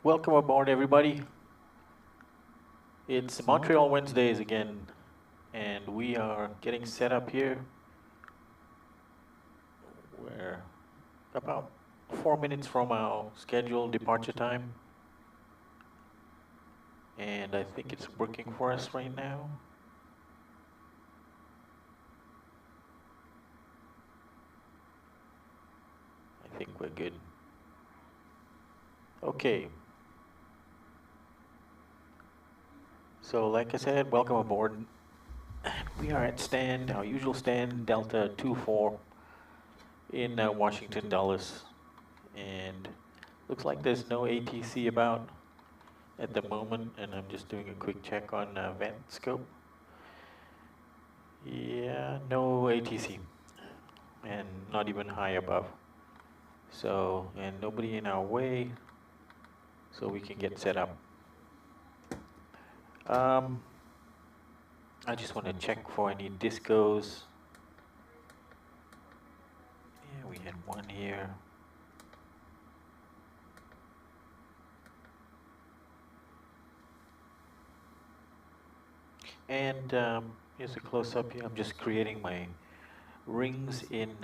Welcome aboard, everybody. It's Montreal Wednesdays again, and we are getting set up here. We're about 4 minutes from our scheduled departure time, and I think it's working for us right now. I think we're good. Okay. So like I said, welcome aboard. We are at our usual stand, Delta 24 in Washington Dulles. And looks like there's no ATC about at the moment, and I'm just doing a quick check on VATSIM. Yeah, no ATC, and not even high above. So, and nobody in our way, so we can get set up. I just want to check for any discos. Yeah, we had one here. And here's a close-up here. I'm just creating my rings in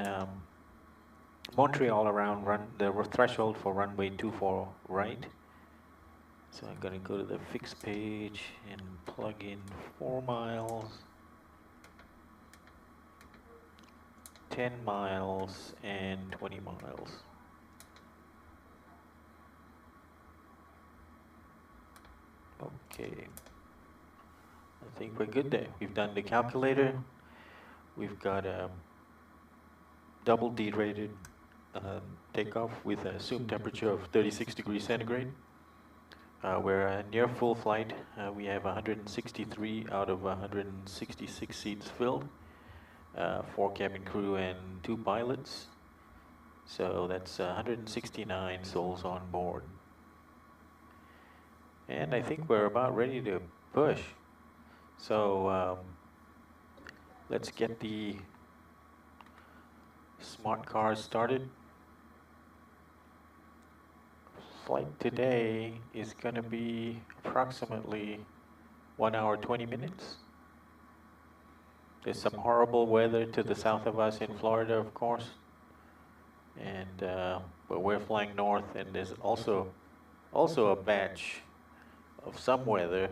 Montreal around the threshold for runway 24 right. So I'm going to go to the fixed page and plug in 4 miles, 10 miles, and 20 miles. Okay. I think we're good there. We've done the calculator. We've got a double D-rated takeoff with an assumed temperature of 36 degrees centigrade. We're near full flight. We have 163 out of 166 seats filled. 4 cabin crew and 2 pilots. So that's 169 souls on board. And I think we're about ready to push. So let's get the smart cars started. Flight today is going to be approximately 1 hour 20 minutes. There's some horrible weather to the south of us in Florida, of course. And but we're flying north, and there's also a batch of some weather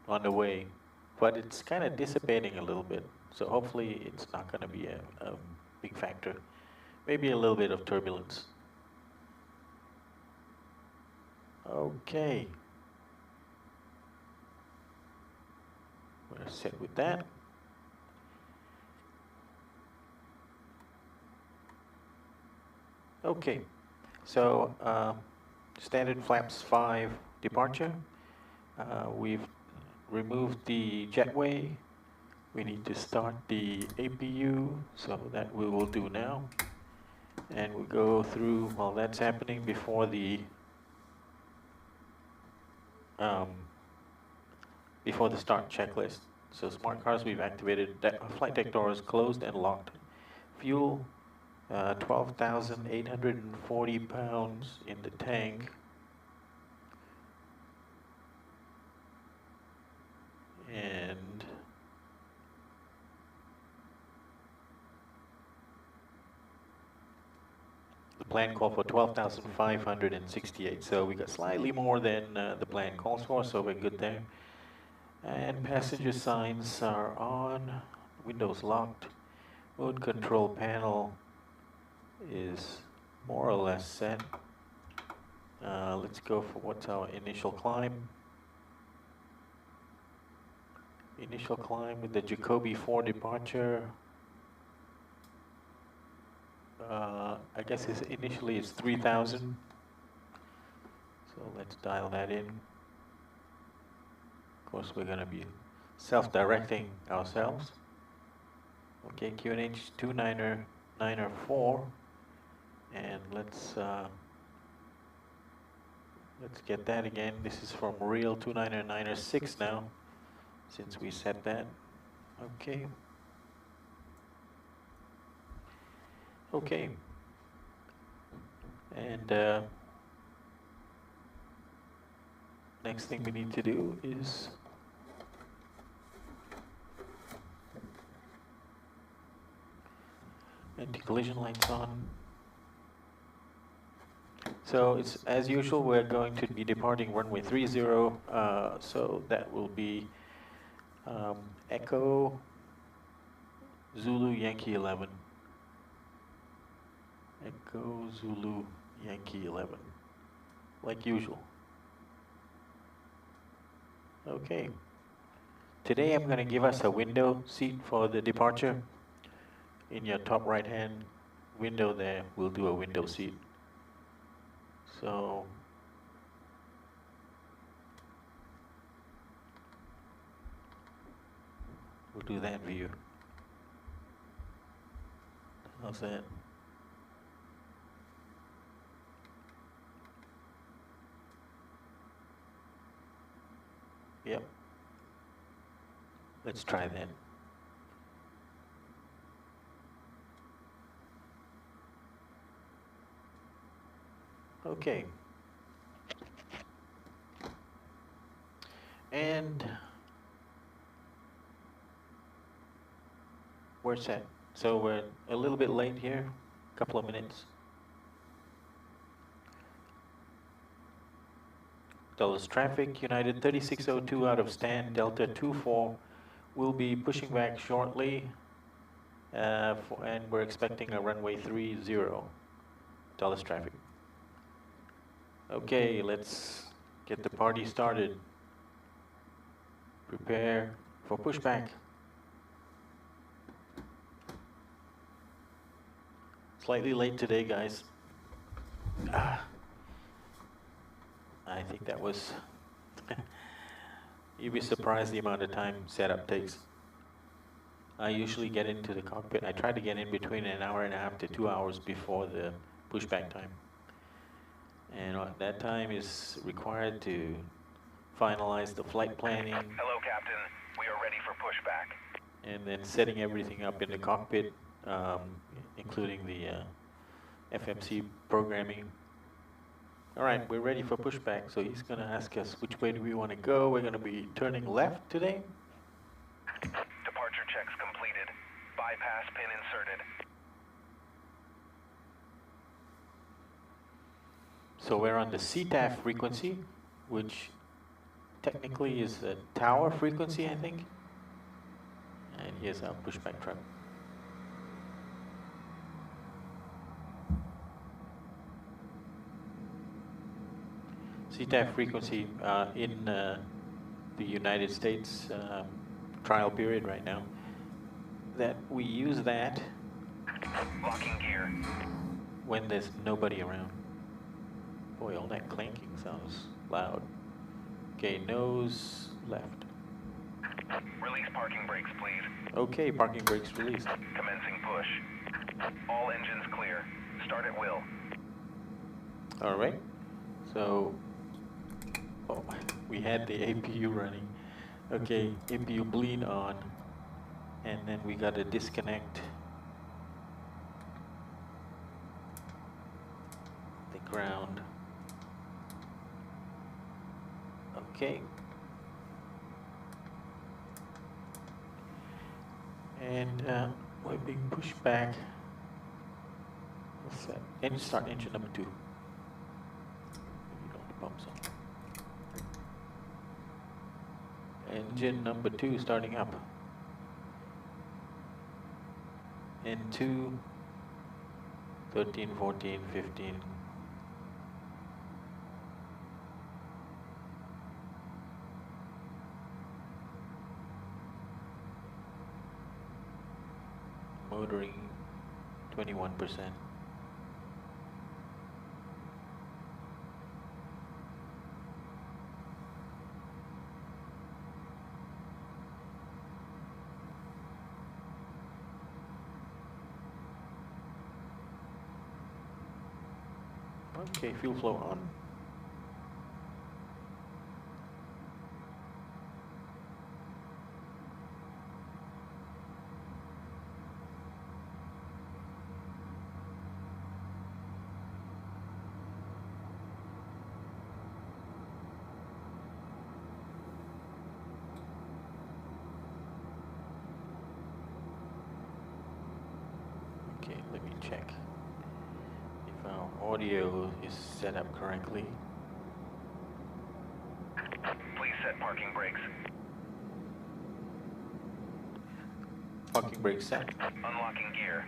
on the way, but it's kind of dissipating a little bit. So hopefully it's not going to be a big factor. Maybe a little bit of turbulence. Okay. We're set with that. Okay. So standard flaps 5 departure. We've removed the jetway. We need to start the APU, so that we will do now. And we go through while that's happening before the start checklist. So smart cars, we've activated flight deck doors closed and locked. Fuel, 12,840 pounds in the tank. And the plan called for 12,568. So we got slightly more than the plan calls for, so we're good there. And passenger signs are on, windows locked. Mode control panel is more or less set. Let's go for what's our initial climb. Initial climb with the Jacoby 4 departure. I guess initially it's 3,000. So let's dial that in. Of course, we're going to be self-directing ourselves. Okay, QNH 29904, and let's get that again. This is from real 29906 now, since we set that. Okay. Okay. And next thing we need to do is anti-collision lights on. So it's as usual, we're going to be departing runway 30, so that will be Echo Zulu Yankee 11. Echo Zulu Yankee 11, like usual. Okay. Today I'm going to give us a window seat for the departure. In your top right hand window there, we'll do a window seat. So we'll do that view. How's that? Yep. Let's try that. Okay. And we're set. So we're a little bit late here, a couple of minutes. Dulles traffic, United 3602 out of stand, Delta 24. We'll be pushing back shortly, and we're expecting a runway 30, Dulles traffic. Okay, let's get the party started. Prepare for pushback. Slightly late today, guys. I think that was, you'd be surprised the amount of time setup takes. I usually get into the cockpit. I try to get in between an hour and a half to 2 hours before the pushback time. And that time is required to finalize the flight planning. Hello, Captain. We are ready for pushback. And then setting everything up in the cockpit, including the FMC programming. All right, we're ready for pushback. So he's going to ask us which way do we want to go. We're going to be turning left today. Departure checks completed. Bypass pin inserted. So we're on the CTAF frequency, which technically is a tower frequency, I think. And here's our pushback truck. CTAF frequency in the United States trial period right now, that we use that Locking gear. when there's nobody around. Boy, all that clanking sounds loud. Okay, nose left. Release parking brakes, please. Okay, parking brakes released. Commencing push. All engines clear. Start at will. All right. So, oh, we had the APU running. Okay, APU bleed on. And then we got to disconnect the ground. Okay. And we're being pushed back. What's that? And start engine number 2. You know the pumps on. Engine number 2 starting up. N2, 13, 14, 15. Motoring 21%. Okay, fuel flow on. Let me check if our audio is set up correctly. Please set parking brakes. Parking brake set. Unlocking gear.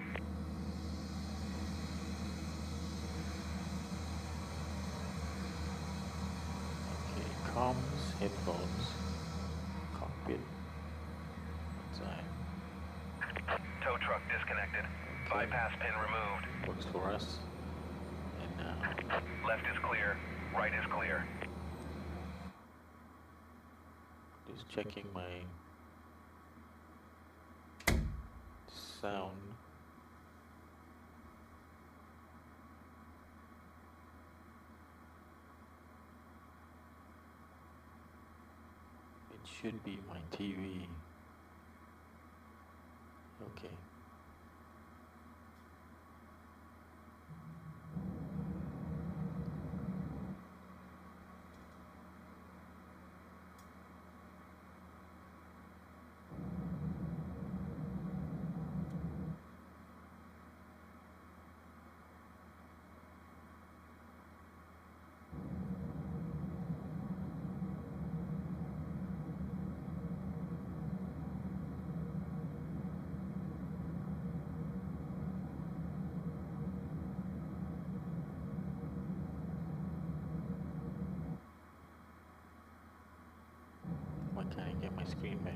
Okay, comms, headphones, cockpit. Outside. Tow truck disconnected. Okay. Bypass pin removed. Works for us. And now, Left is clear. Right is clear. just checking my sound. It should be my TV. Okay. Why can't I get my screen back?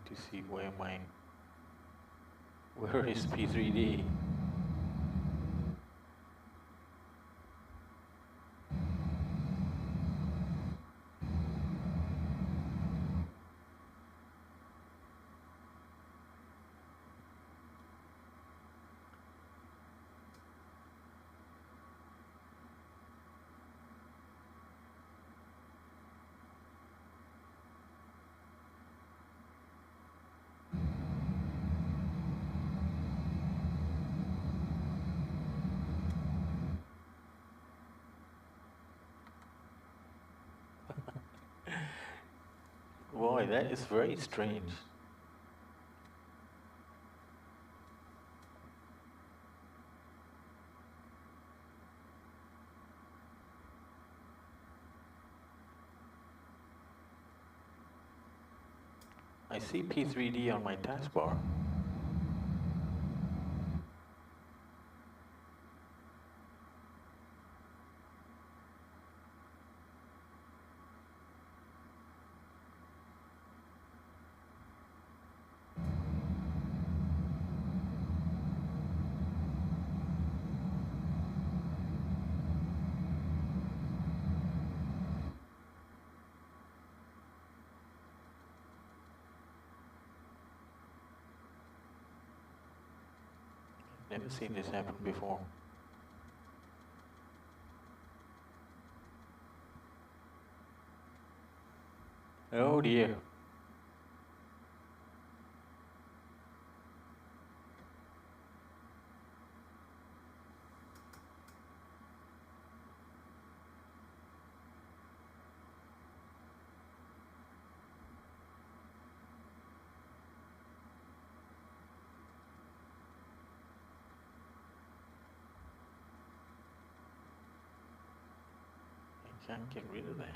To see where is P3D? Boy, that is very strange. I see P3D on my taskbar. Never seen this happen before. Oh dear. I can't get rid of that.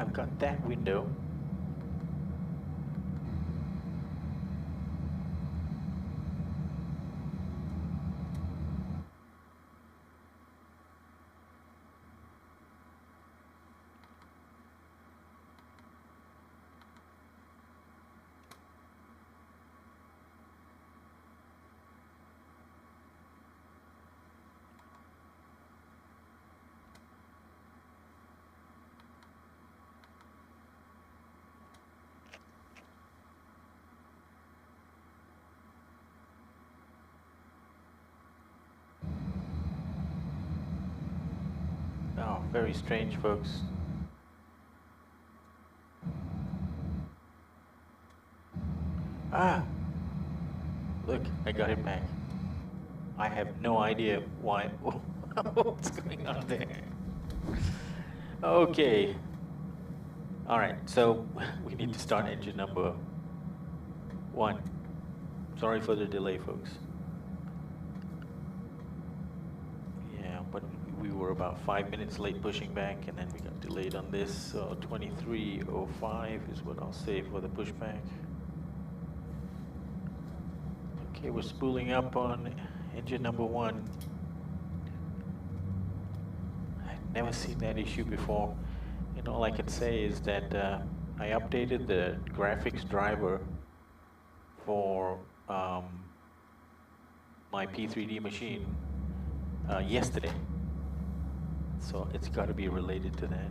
I've got that window. Oh, very strange, folks. Ah! Look, I got it back. I have no idea why. What's going on there? Okay. All right, so we need to start engine number 1. Sorry for the delay, folks. Yeah, but we were about 5 minutes late pushing back, and then we got delayed on this. So 23:05 is what I'll say for the pushback. Okay, we're spooling up on engine number 1. I've never seen that issue before. And all I can say is that I updated the graphics driver for my P3D machine yesterday. So it's got to be related to that.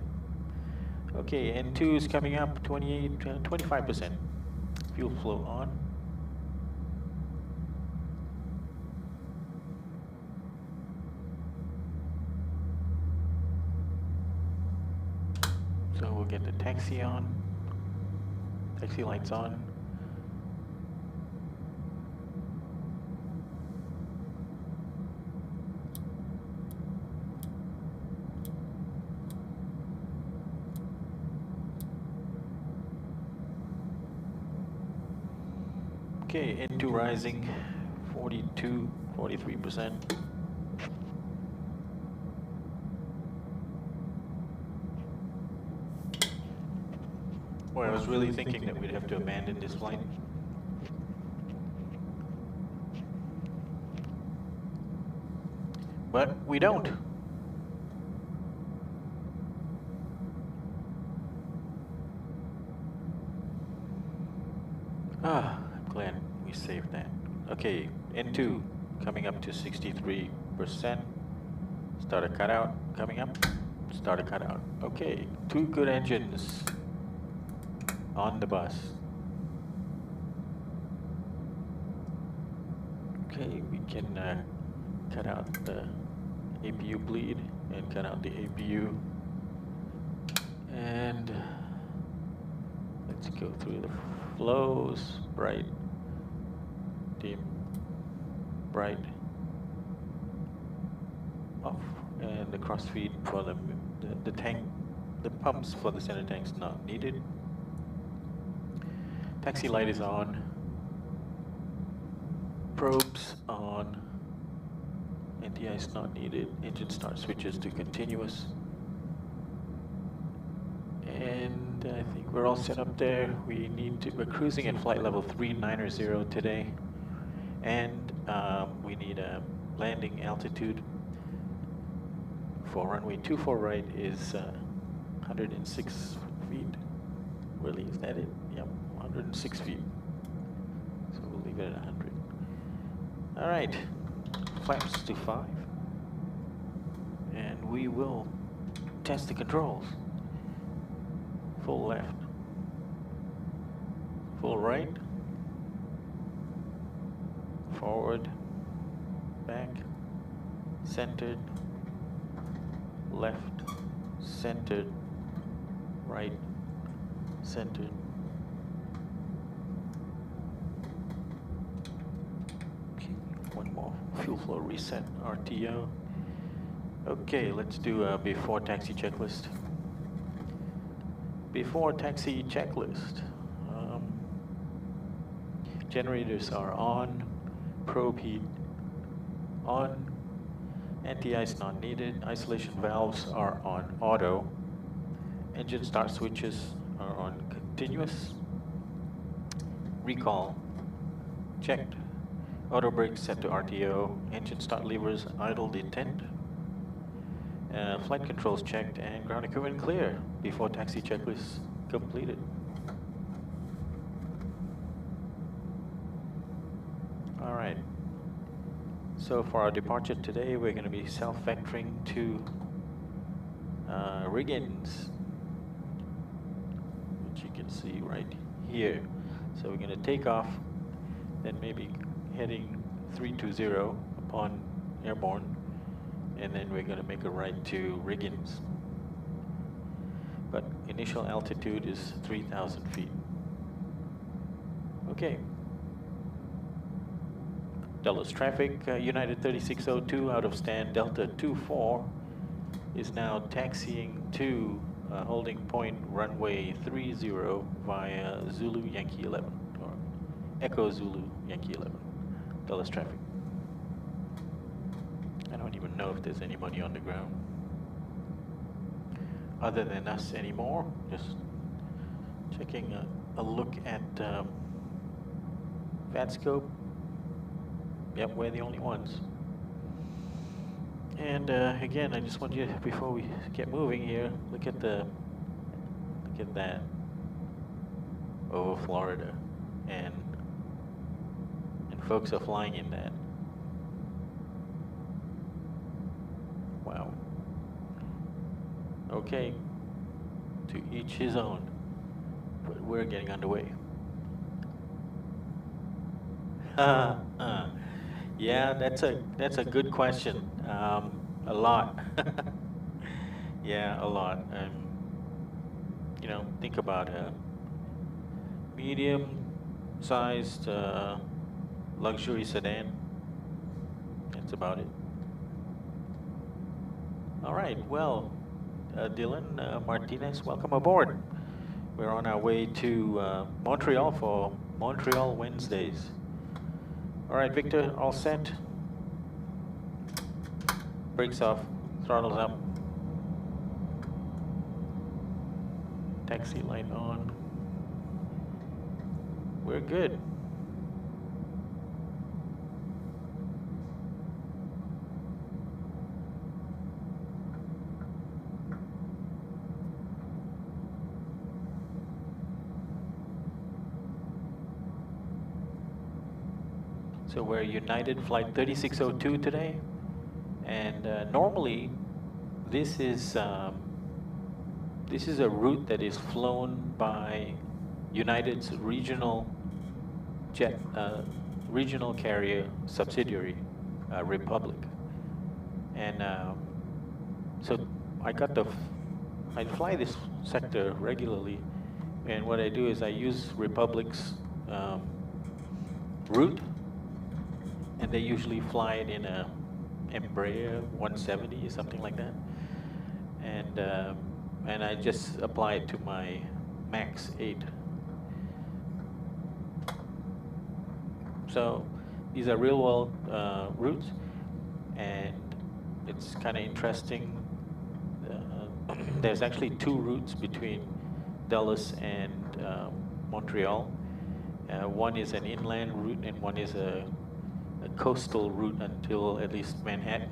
Okay, N2 is coming up, 25%. Fuel flow on. So we'll get the taxi on. Taxi lights on. Okay, N2 rising, 43%. Boy, I was really thinking that we'd have to abandon this flight. But we don't. Ah, I'm glad we saved that. Okay, N2 coming up to 63%. Start a cutout coming up. Start a cutout. Okay, 2 good engines on the bus. Okay, we can cut out the APU bleed and cut out the APU. And let's go through the flows. Bright, dim, bright, off. And the cross feed for the tank, the pumps for the center tanks not needed. Taxi light is on. Probes on. NTI is not needed. Engine start switches to continuous. And I think we're all set up there. We're cruising at flight level 390 today. And we need a landing altitude for runway 24 right is 106 feet. Really, is that it? Yep, 106 feet. So we'll leave it at 100. All right, flaps to 5. And we will test the controls. Full left. Full right. Forward. Back. Centered. Left. Centered. Right. Centered. Okay, one more. Fuel flow reset. RTO. Okay, let's do a before taxi checklist. Before taxi checklist. Generators are on. Probe heat on. Anti-ice not needed. Isolation valves are on auto. Engine start switches are on continuous. Recall checked. Auto brakes set to RTO. Engine start levers idled intent. Flight controls checked and ground equipment clear before taxi checklist completed. All right. So for our departure today, we're going to be self-vectoring to Riggins, which you can see right here. So we're going to take off, then maybe heading 320 upon airborne, and then we're going to make a right to Riggins. But initial altitude is 3,000 feet. Okay. Dallas traffic, United 3602 out of stand Delta 24 is now taxiing to holding point runway 30 via Zulu Yankee 11, or Echo Zulu Yankee 11, Dallas traffic. I don't even know if there's anybody on the ground other than us anymore. Just checking a look at VATScope. Yep, we're the only ones. And again, I just want you to, before we get moving here, look at that over Florida, and folks are flying in that. Wow. Okay, to each his own, but we're getting underway. Yeah, that's a good question. A lot. Yeah, a lot. You know, think about a medium-sized luxury sedan. That's about it. All right. Well, Dylan Martinez, welcome aboard. We're on our way to Montreal for Montreal Wednesdays. All right, Victor, all set. Brakes off, throttles up. Taxi light on. We're good. So we're United Flight 3602 today, and normally this is a route that is flown by United's regional carrier subsidiary, Republic, and so I fly this sector regularly, and what I do is I use Republic's route. And they usually fly it in a Embraer 170 or something like that, and I just apply it to my Max 8. So these are real-world routes, and it's kind of interesting. There's actually two routes between Dallas and Montreal. One is an inland route, and one is a coastal route until at least Manhattan.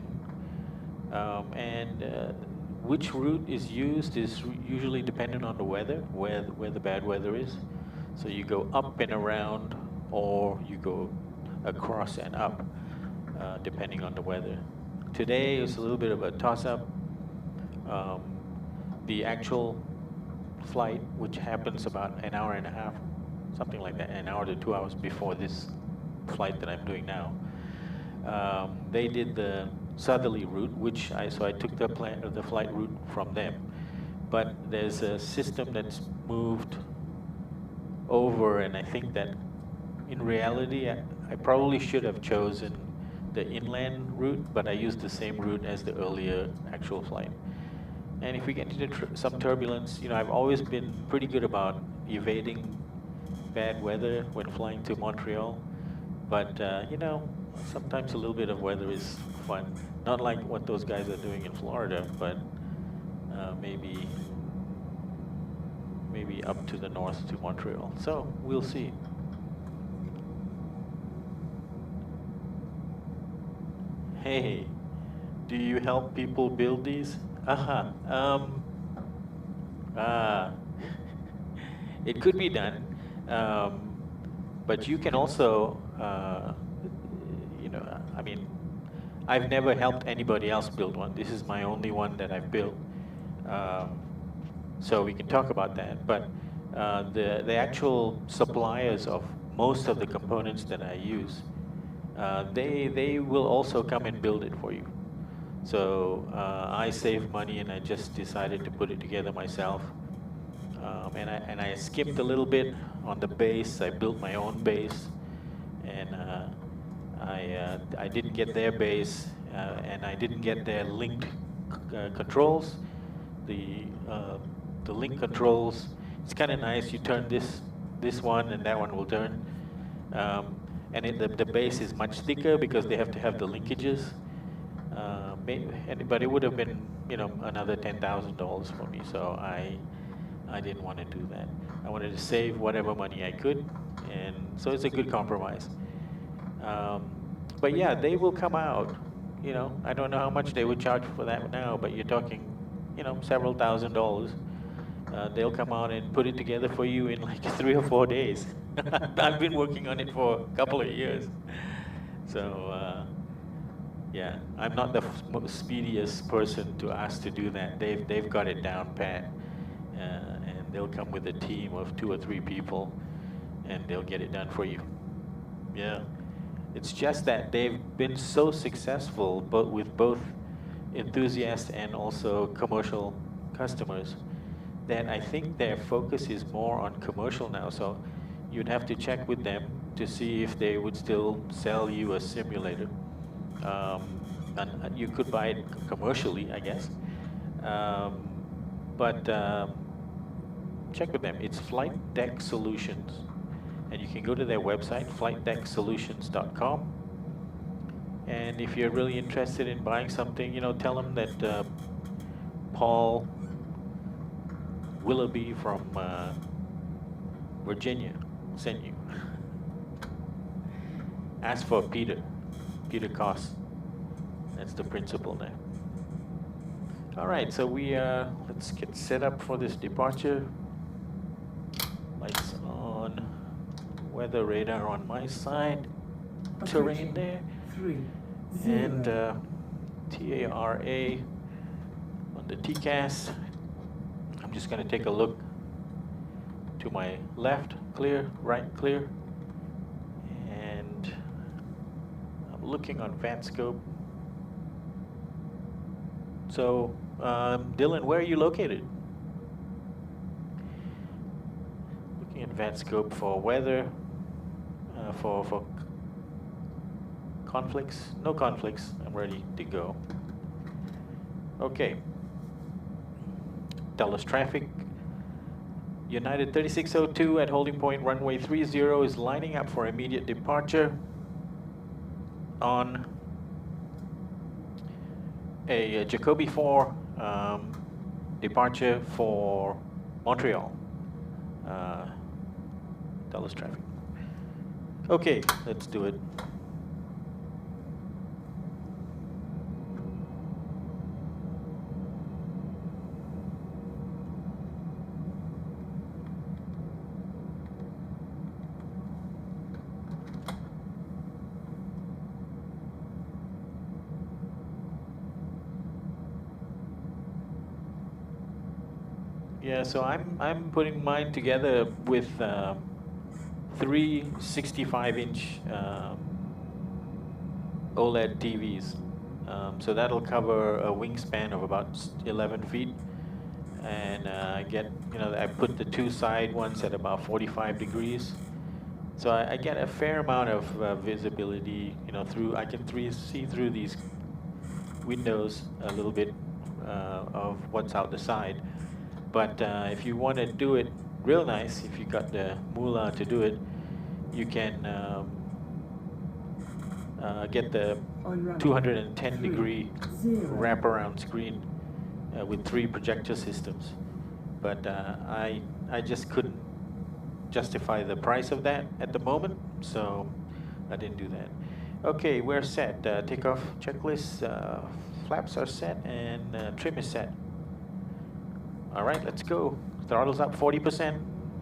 Which route is used is usually dependent on the weather, where the bad weather is. So you go up and around, or you go across and up, depending on the weather. Today is a little bit of a toss-up. The actual flight, which happens about an hour and a half, something like that, an hour to 2 hours before this flight that I'm doing now. They did the southerly route, which I took the flight route from them. But there's a system that's moved over, and I think that in reality, I probably should have chosen the inland route, but I used the same route as the earlier actual flight. And if we get into some turbulence, you know, I've always been pretty good about evading bad weather when flying to Montreal. But, you know, sometimes a little bit of weather is fun. Not like what those guys are doing in Florida, but maybe maybe up to the north to Montreal. So we'll see. Hey, do you help people build these? It could be done, but you can also, I mean, I've never helped anybody else build one. This is my only one that I've built. So we can talk about that. But the actual suppliers of most of the components that I use, they will also come and build it for you. So I save money and I just decided to put it together myself. And I skimped a little bit on the base. I built my own base, and I didn't get their base, and I didn't get their linked controls. The link controls. It's kind of nice. You turn this one, and that one will turn. And the base is much thicker because they have to have the linkages. But it would have been, another $10,000 for me. So I didn't want to do that. I wanted to save whatever money I could, and so it's a good compromise. But yeah, they will come out. I don't know how much they would charge for that now, but you're talking, several $1,000s. They'll come out and put it together for you in like 3 or 4 days. I've been working on it for a couple of years. So yeah, I'm not the speediest person to ask to do that. They've got it down pat, and they'll come with a team of 2 or 3 people, and they'll get it done for you. Yeah, it's just that they've been so successful, but with both enthusiasts and also commercial customers, that I think their focus is more on commercial now. So you'd have to check with them to see if they would still sell you a simulator. And you could buy it commercially, I guess. But check with them. It's Flight Deck Solutions. And you can go to their website, flightdecksolutions.com. And if you're really interested in buying something, tell them that Paul Willoughby from Virginia sent you. Ask for Peter Koss. That's the principal there. All right, so let's get set up for this departure. Lights on, weather radar on my side, terrain there, and TARA on the TCAS. I'm just going to take a look to my left, clear, right, clear, and I'm looking on VATScope. So, Dylan, where are you located? Looking at VATScope for weather, for conflicts. No conflicts. I'm ready to go. Okay. Dallas traffic. United 3602 at holding point runway 30 is lining up for immediate departure on a Jacoby 4 departure for Montreal. Dallas traffic. Okay, let's do it. Yeah, so I'm putting mine together with 3 65-inch OLED TVs. So that'll cover a wingspan of about 11 feet. And I put the 2 side ones at about 45 degrees. So I get a fair amount of visibility, I can see through these windows a little bit of what's out the side. But if you want to do it real nice, if you got the moolah to do it, you can get the 210-degree wraparound screen with 3 projector systems. But I I just couldn't justify the price of that at the moment, so I didn't do that. Okay, we're set. Takeoff checklist, flaps are set, and trim is set. All right, let's go. Throttle's up 40%.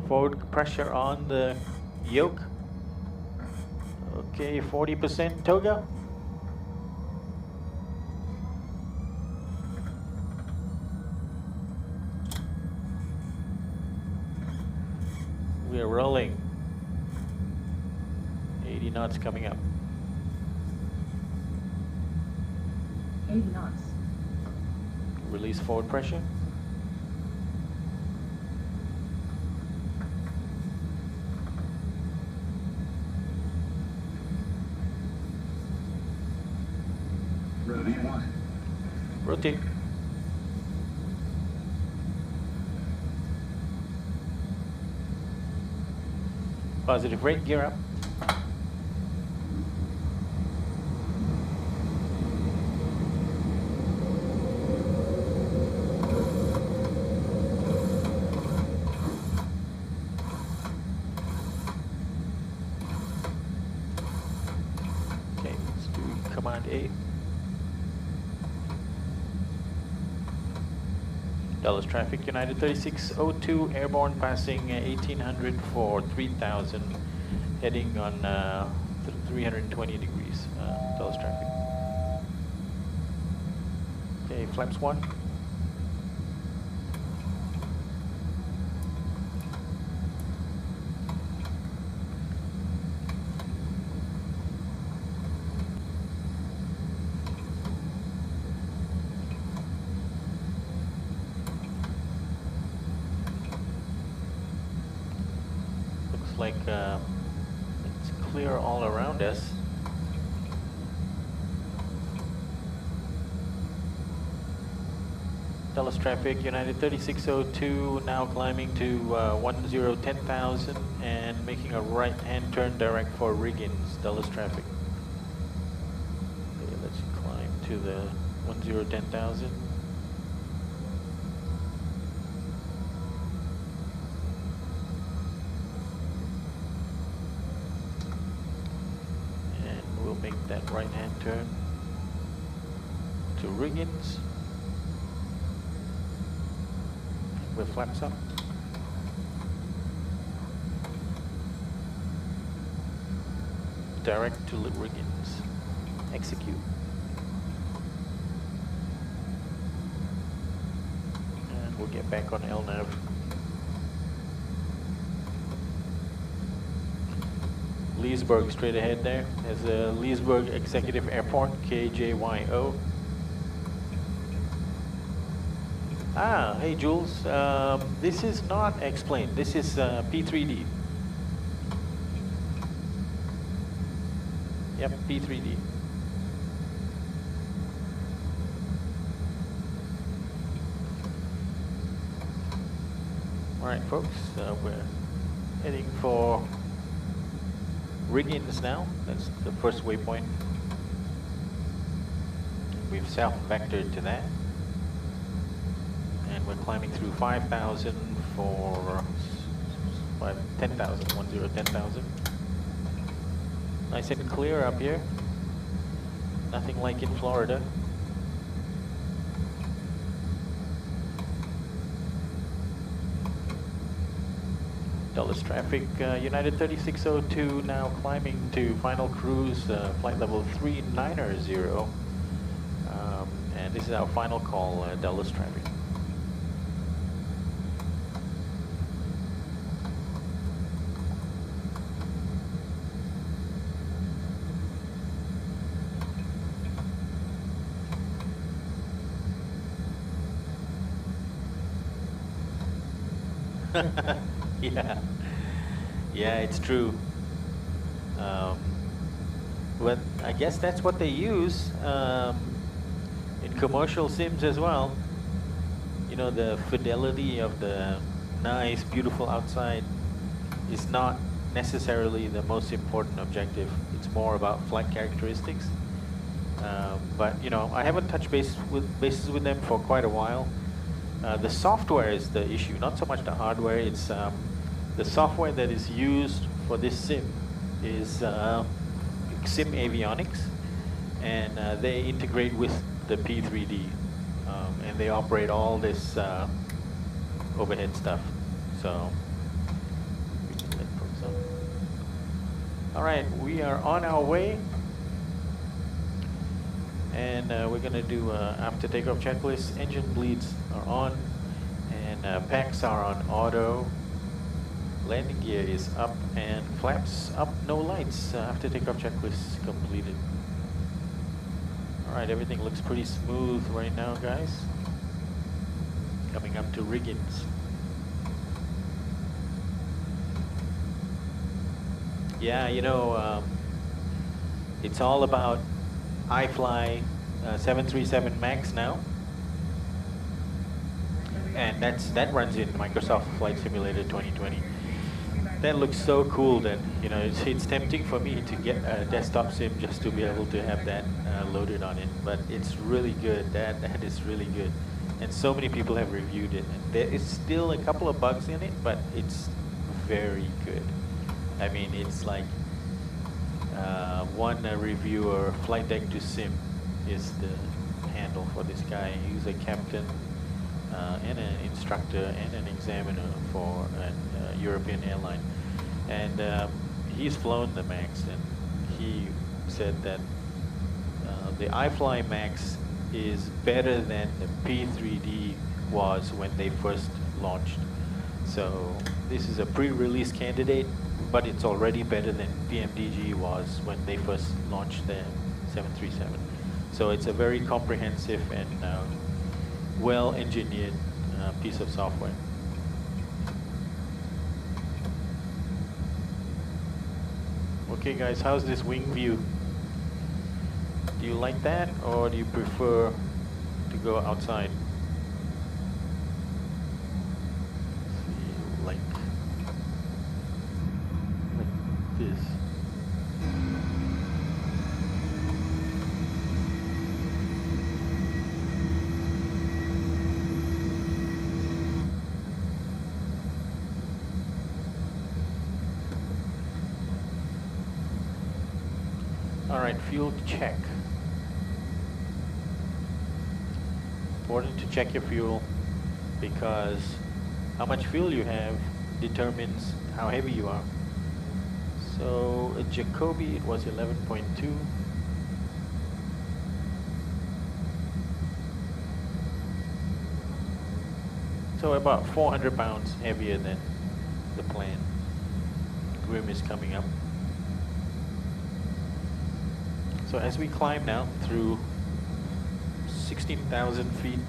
Forward pressure on the yoke. Okay, 40% toga. We're rolling. 80 knots coming up. 80 knots. Release forward pressure. Rotate. Positive rate, gear up. Okay, let's do command A. Dallas traffic, United 3602, airborne passing 1800 for 3000, heading on 320 degrees, Dallas traffic. Okay, flaps 1. Like it's clear all around us. Dallas traffic, United 3602, now climbing to 10,000 and making a right-hand turn direct for Riggins, Dallas traffic. Okay, let's climb to the 10,000. Make that right-hand turn to Riggins with flaps up. Direct to Riggins. Execute. And we'll get back on LNAV. Leesburg straight ahead there. There's a Leesburg Executive Airport, KJYO. Ah, hey Jules, this is not X-plane, this is P3D. Yep, P3D. All right, folks, we're heading for Riggins now. That's the first waypoint. We've self-vectored to that. And we're climbing through 5,000 for 10,000, 10,000. Nice and clear up here. Nothing like in Florida. Dallas traffic, United 3602 now climbing to final cruise, flight level 390. And this is our final call, Dallas traffic. Yeah, yeah, it's true. But I guess that's what they use in commercial sims as well. You know, the fidelity of the nice, beautiful outside is not necessarily the most important objective. It's more about flight characteristics. But you know, I haven't touched bases with them for quite a while. The software is the issue, not so much the hardware. It's the software that is used for this sim is Sim Avionics, and they integrate with the P3D, and they operate all this overhead stuff. So we can let folks on. All right, we are on our way, and we're gonna do after takeoff checklist. Engine bleeds are on, and packs are on auto. Landing gear is up and flaps up, no lights. After takeoff checklist completed. All right, everything looks pretty smooth right now, guys. Coming up to riggings. Yeah, you know, it's all about iFly 737 MAX now. And that runs in Microsoft Flight Simulator 2020. That looks so cool that, you know, it's tempting for me to get a desktop sim just to be able to have that loaded on it. But it's really good. That is really good. And so many people have reviewed it. And there is still a couple of bugs in it, but it's very good. I mean, it's like one reviewer, Flight Deck to Sim is the handle for this guy. He's a captain and an instructor and an examiner for a European airline. And he's flown the MAX, and he said that the iFly MAX is better than the P3D was when they first launched. So this is a pre-release candidate, but it's already better than PMDG was when they first launched the 737. So it's a very comprehensive and well-engineered piece of software. Okay guys, how's this wing view? Do you like that, or do you prefer to go outside? See, like this. All right, fuel check. Important to check your fuel, because how much fuel you have determines how heavy you are. So at Jacobi it was 11.2. So about 400 pounds heavier than the plan. Grim is coming up. So as we climb now through 16,000 feet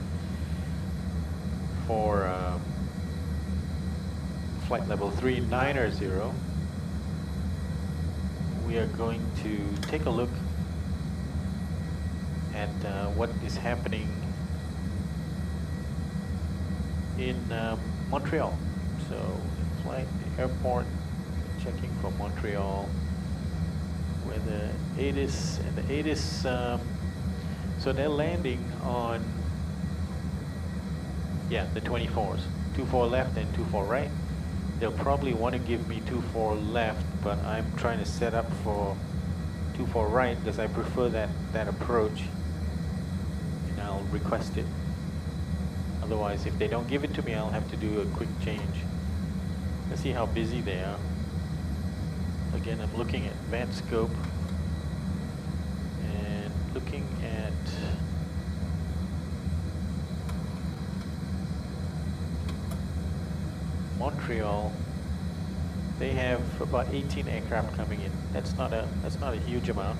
for flight level 390, we are going to take a look at what is happening in Montreal. So flight, the airport, checking for Montreal, where the ATIS and the ATIS, so they're landing on, yeah, the 24s, 24 left and 24 right. They'll probably want to give me 24 left, but I'm trying to set up for 24 right because I prefer that approach, and I'll request it. Otherwise, if they don't give it to me, I'll have to do a quick change. Let's see how busy they are. Again, I'm looking at VATScope and looking at Montreal. They have about 18 aircraft coming in. That's not a huge amount.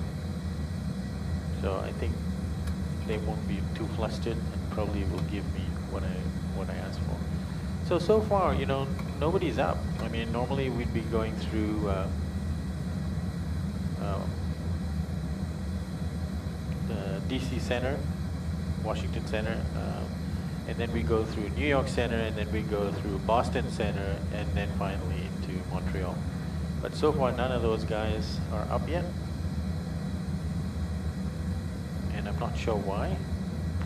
So I think they won't be too flustered and probably will give me what I asked for. So far, you know, nobody's up. I mean, normally we'd be going through the DC Center, Washington Center, and then we go through New York Center, and then we go through Boston Center, and then finally into Montreal. But so far, none of those guys are up yet. And I'm not sure why,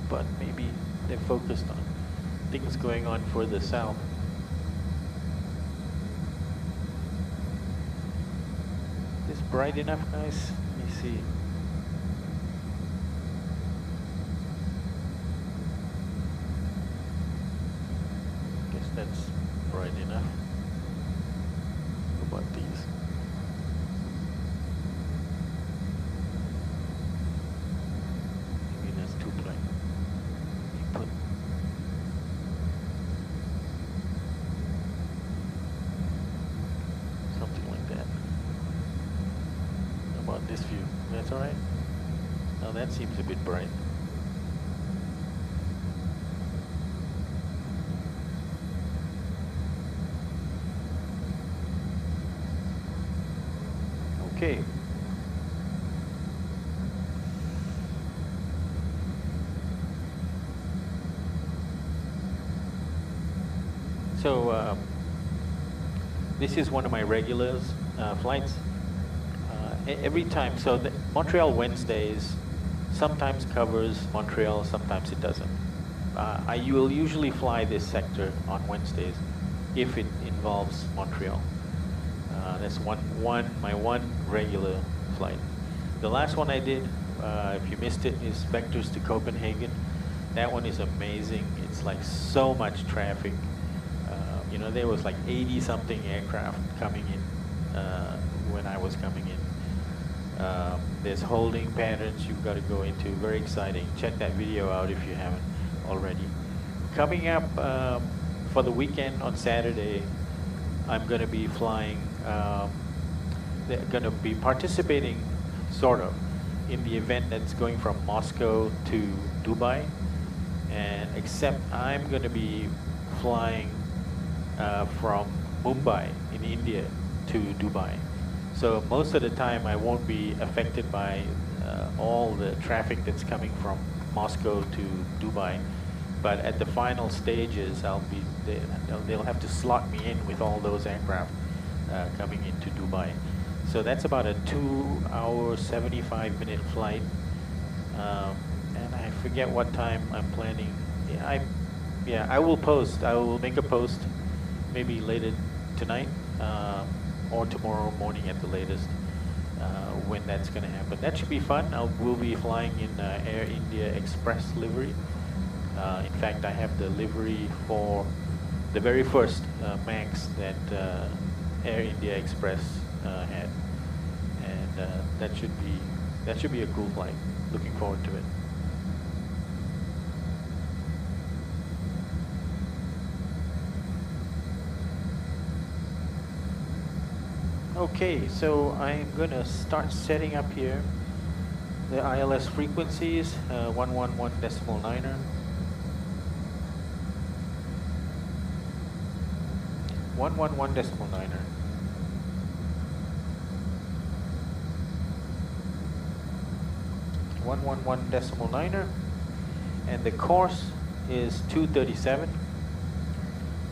but maybe they're focused on things going on further south. Is this bright enough, guys? Let me see. Guess that's bright enough. How about these? Maybe that's too bright. Put something like that. How about this view? That's all right? Now that seems a bit bright. Okay. So this is one of my regulars flights. Every time, so the Montreal Wednesdays sometimes covers Montreal, sometimes it doesn't. I will usually fly this sector on Wednesdays if it involves Montreal. That's my one regular flight. The last one I did, if you missed it, is Vectors to Copenhagen. That one is amazing. It's like so much traffic. You know, there was like 80-something aircraft coming in when I was coming in. There's holding patterns you've got to go into. Very exciting. Check that video out if you haven't already. Coming up for the weekend on Saturday, I'm going to be flying. They're going to be participating, sort of, in the event that's going from Moscow to Dubai. And except I'm going to be flying from Mumbai in India to Dubai. So most of the time I won't be affected by all the traffic that's coming from Moscow to Dubai. But at the final stages, they'll have to slot me in with all those aircraft coming into Dubai. So that's about a 2-hour, 75-minute flight. And I forget what time I'm planning. I will post. I will make a post maybe later tonight or tomorrow morning at the latest when that's going to happen. That should be fun. We'll be flying in Air India Express livery. In fact, I have the livery for the very first MAX that Air India Express had, and that should be a cool flight. Looking forward to it. Okay, so I'm gonna start setting up here the ILS frequencies, 111.9er. 111.9er. 111.9er, and the course is 237.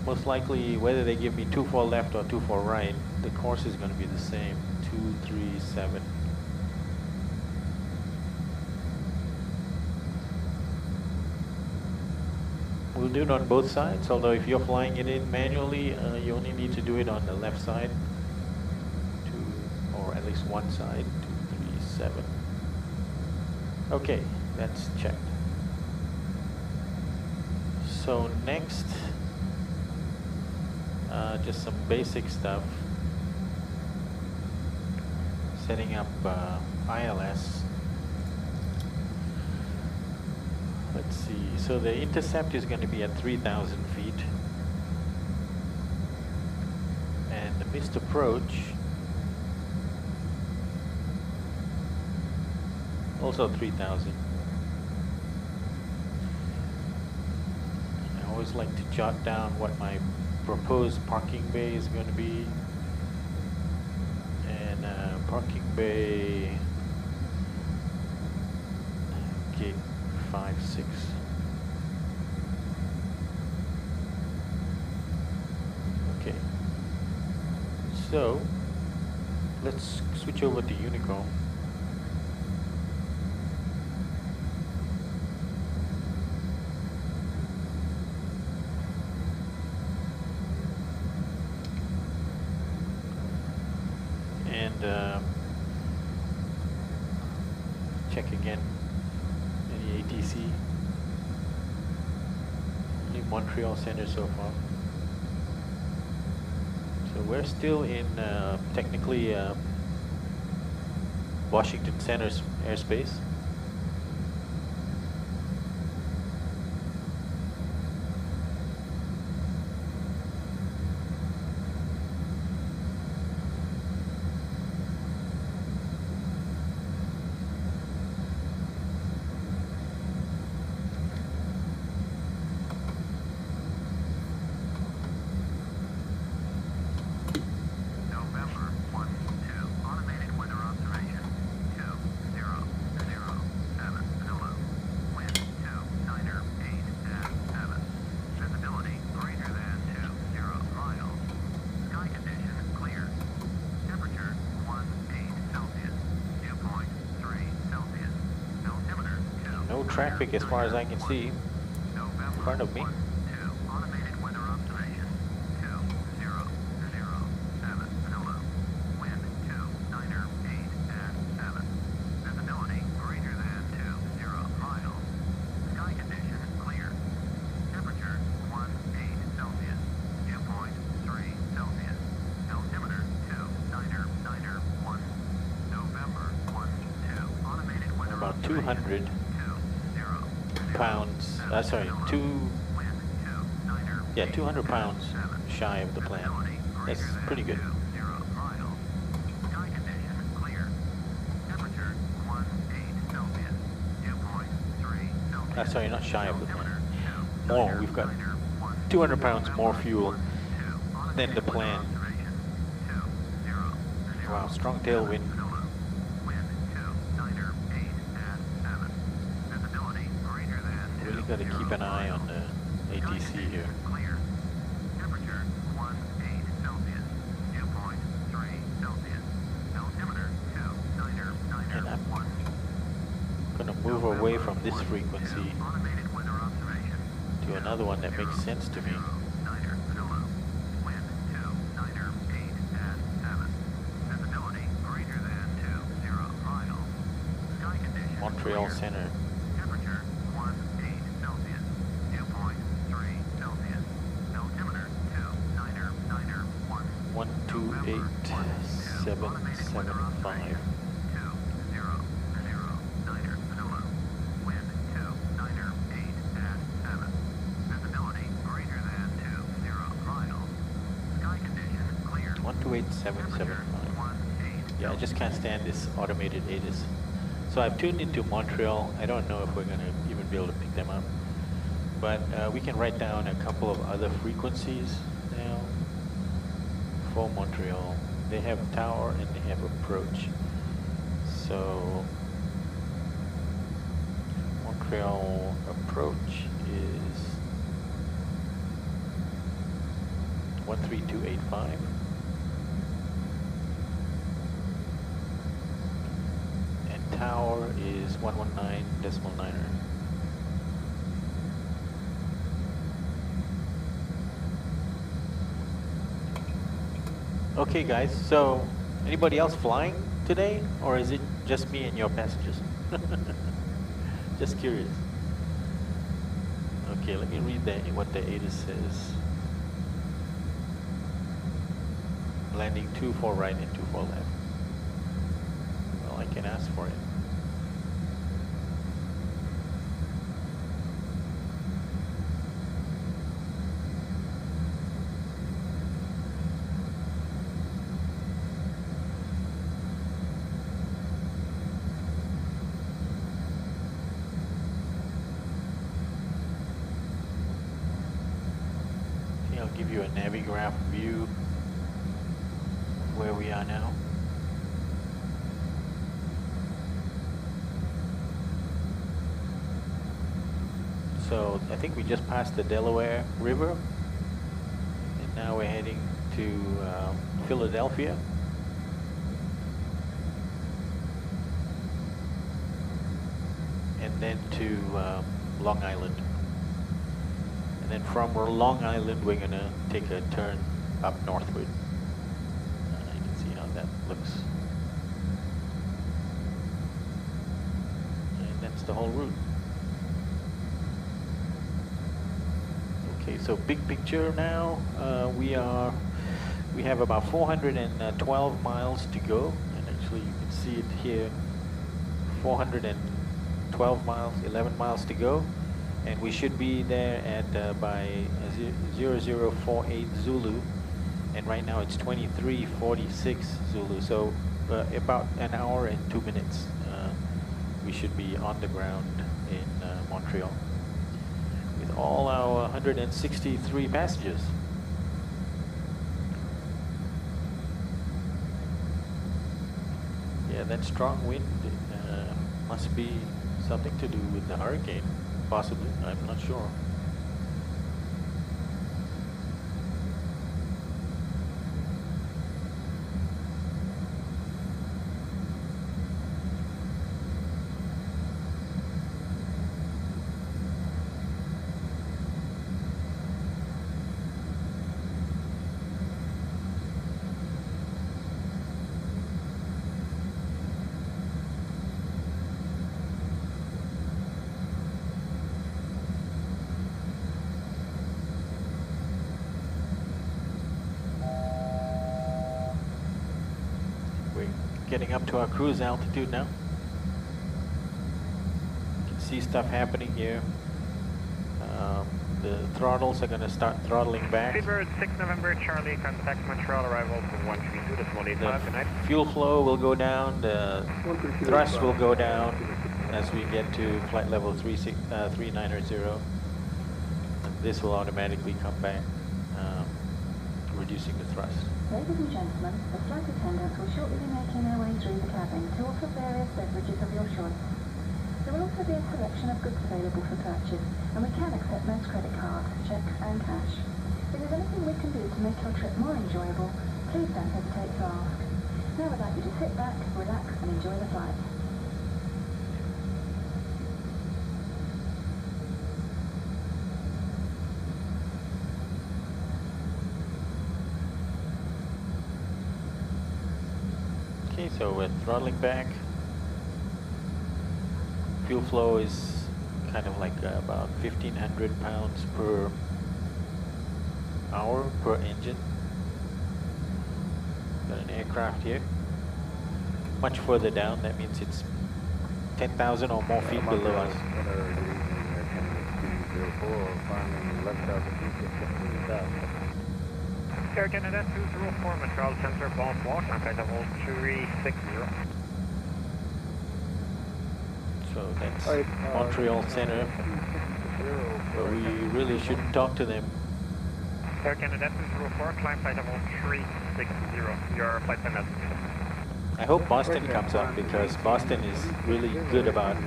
Most likely, whether they give me 24 left or 24 right, the course is going to be the same, 237. We'll do it on both sides, although if you're flying it in manually, you only need to do it on the left side, or at least one side, 237. Okay, that's checked. So next, just some basic stuff. Setting up ILS. Let's see, so the intercept is going to be at 3,000 feet. And the missed approach, also 3,000. I always like to jot down what my proposed parking bay is going to be. And parking bay, gate 5, 6. Okay. So let's switch over to Unicom. and check again. Any ATC? Only Montreal Center so far. So we're still in technically Washington Center's airspace. No traffic as far as I can see in front of me. About 200 pounds, sorry, 200 pounds shy of the plan. That's pretty good. Sorry, not shy of the plan. More, we've got 200 pounds more fuel than the plan. Wow, strong tailwind. Really got to keep an eye on the ATC here. And I'm going to move away from this frequency to another one that makes sense to me. Montreal Center. 128.775. Yeah, I just can't stand this automated ATIS. So I've tuned into Montreal. I don't know if we're going to even be able to pick them up. But we can write down a couple of other frequencies now for Montreal. They have tower and they have approach. So Montreal approach is 13285. And tower is 119.9. Okay guys, so anybody else flying today, or is it just me and your passengers? Just curious. Okay, let me read what the ATIS says. Landing 24 right and 24 left. Well, I can ask for it. I'll give you a Navigraph view of where we are now. So I think we just passed the Delaware River, and now we're heading to Philadelphia. And then to Long Island. And then from Long Island, we're gonna take a turn up northward. You can see how that looks. the whole route. Okay, so big picture now. We have about 412 miles to go, and actually you can see it here. 412 miles, 11 miles to go, and we should be there at by 0048 Zulu, and right now it's 2346 Zulu. So about an hour and 2 minutes, we should be on the ground in Montreal with all our 163 passengers. Yeah, that strong wind must be something to do with the hurricane, possibly. I'm not sure. Getting up to our cruise altitude now. You can see stuff happening here. The throttles are going to start throttling back. Seabird 6 November, Charlie, contact Montreal, arrival for 132, this Monday 5, good night. Fuel flow will go down, the thrust will go down as we get to flight level 3900. And this will automatically come back, reducing the thrust. Ladies and gentlemen, the flight attendants will shortly be making their way through the cabin to offer various beverages of your choice. There will also be a selection of goods available for purchase, and we can accept most credit cards, checks and cash. If there's anything we can do to make your trip more enjoyable, please don't hesitate to ask. Now I'd like you to sit back, relax and enjoy the flight. Okay, so we're throttling back. Fuel flow is kind of like about 1,500 pounds per hour per engine. Got an aircraft here. Much further down, that means it's 10,000 or more feet below us. Air Canada 204, Montreal Center, Bonsoir, contact level 360. So that's Montreal Center, but we really shouldn't talk to them. Air Canada 204, climb flight level 360, your flight time message. I hope Boston comes up, because Boston is really good about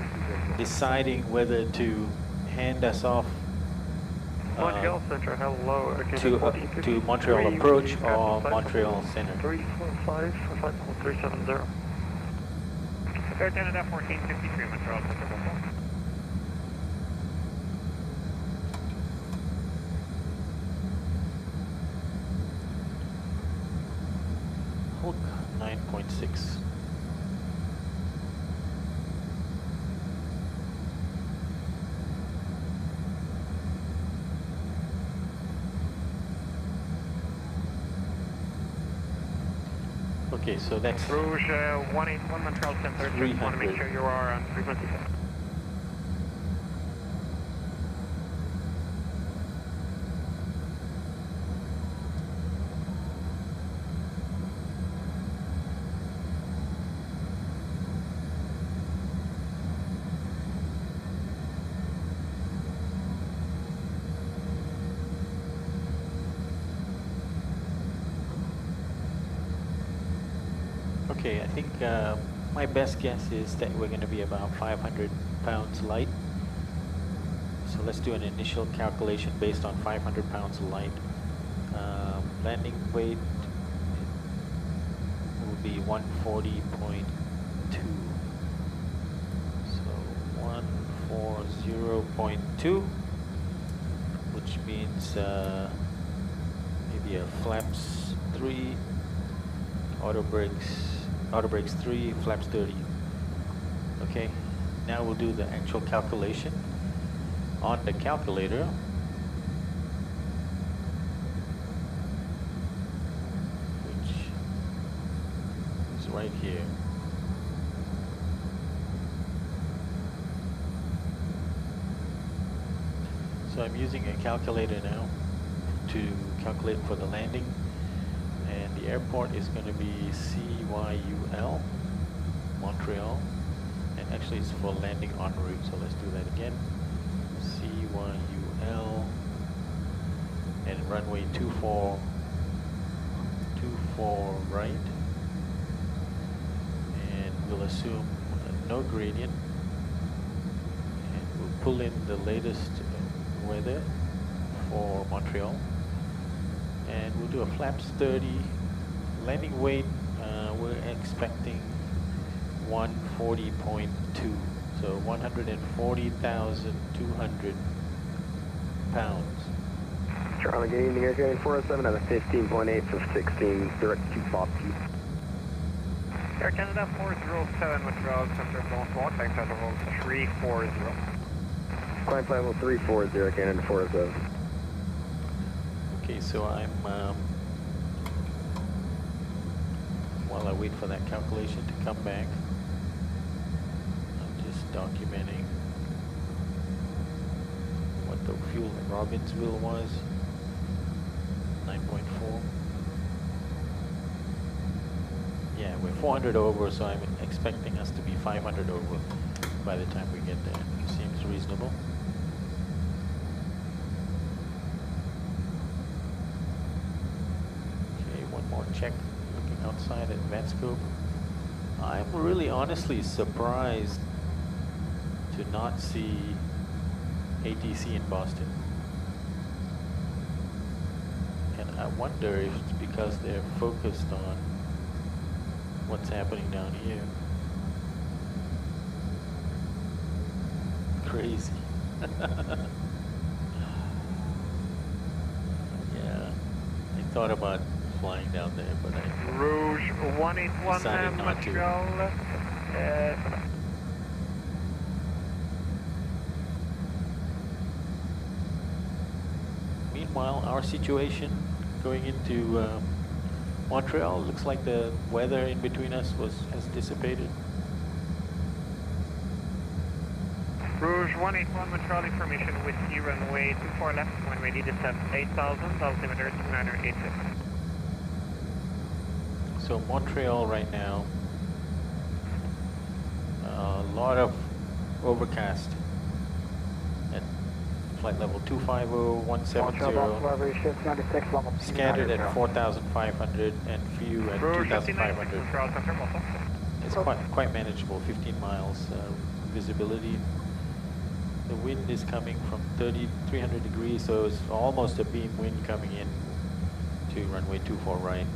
deciding whether to hand us off Montreal Center, hello. to Montreal Approach or Montreal Center. 345, flight level 370. Air Canada 1453, Montreal Center, Bonsoir. Hulk 9.6. Okay, so that's Rouge 181, Montreal Center, just want to make sure you are on frequency. okay. I think my best guess is that we're going to be about 500 pounds light. So let's do an initial calculation based on 500 pounds light. Landing weight will be 140.2. So 140.2, which means maybe a flaps 3, auto brakes 3, flaps 30. Okay, now we'll do the actual calculation on the calculator. Which is right here. So I'm using a calculator now to calculate for the landing, and the airport is going to be CYUL, Montreal, and actually it's for landing en route, so let's do that again. CYUL, and runway 24 right, and we'll assume no gradient, and we'll pull in the latest weather for Montreal, and we'll do a flaps 30. Landing weight, we're expecting 140.2, so 140,200 pounds. Charlie, good evening, Air Canada 407 at a 15.8 for 16, direct to Bobby. Air Canada 407 Montreal, center bonsoir, climb flight level 340. Climb flight level 340, Air Canada 407. Okay, so I'm, while I wait for that calculation to come back, I'm just documenting what the fuel in Robbinsville was, 9.4. Yeah, we're 400 over, so I'm expecting us to be 500 over by the time we get there. Seems reasonable. Okay, one more check. Looking outside at VATScope. I'm really honestly surprised to not see ATC in Boston. And I wonder if it's because they're focused on what's happening down here. Crazy. Yeah, I thought about flying down there, but I Rouge 181 decided not to. Montreal. Meanwhile, our situation going into Montreal, looks like the weather in between us has dissipated. Rouge 181 Montreal information with you, runway 24 left, when ready descent 8,000, altimeter 2986. So Montreal right now, a lot of overcast at flight level 250, 170, scattered at 4,500 and few at 2,500. It's quite manageable, 15 miles visibility. The wind is coming from 300 degrees, so it's almost a beam wind coming in to runway 24 right.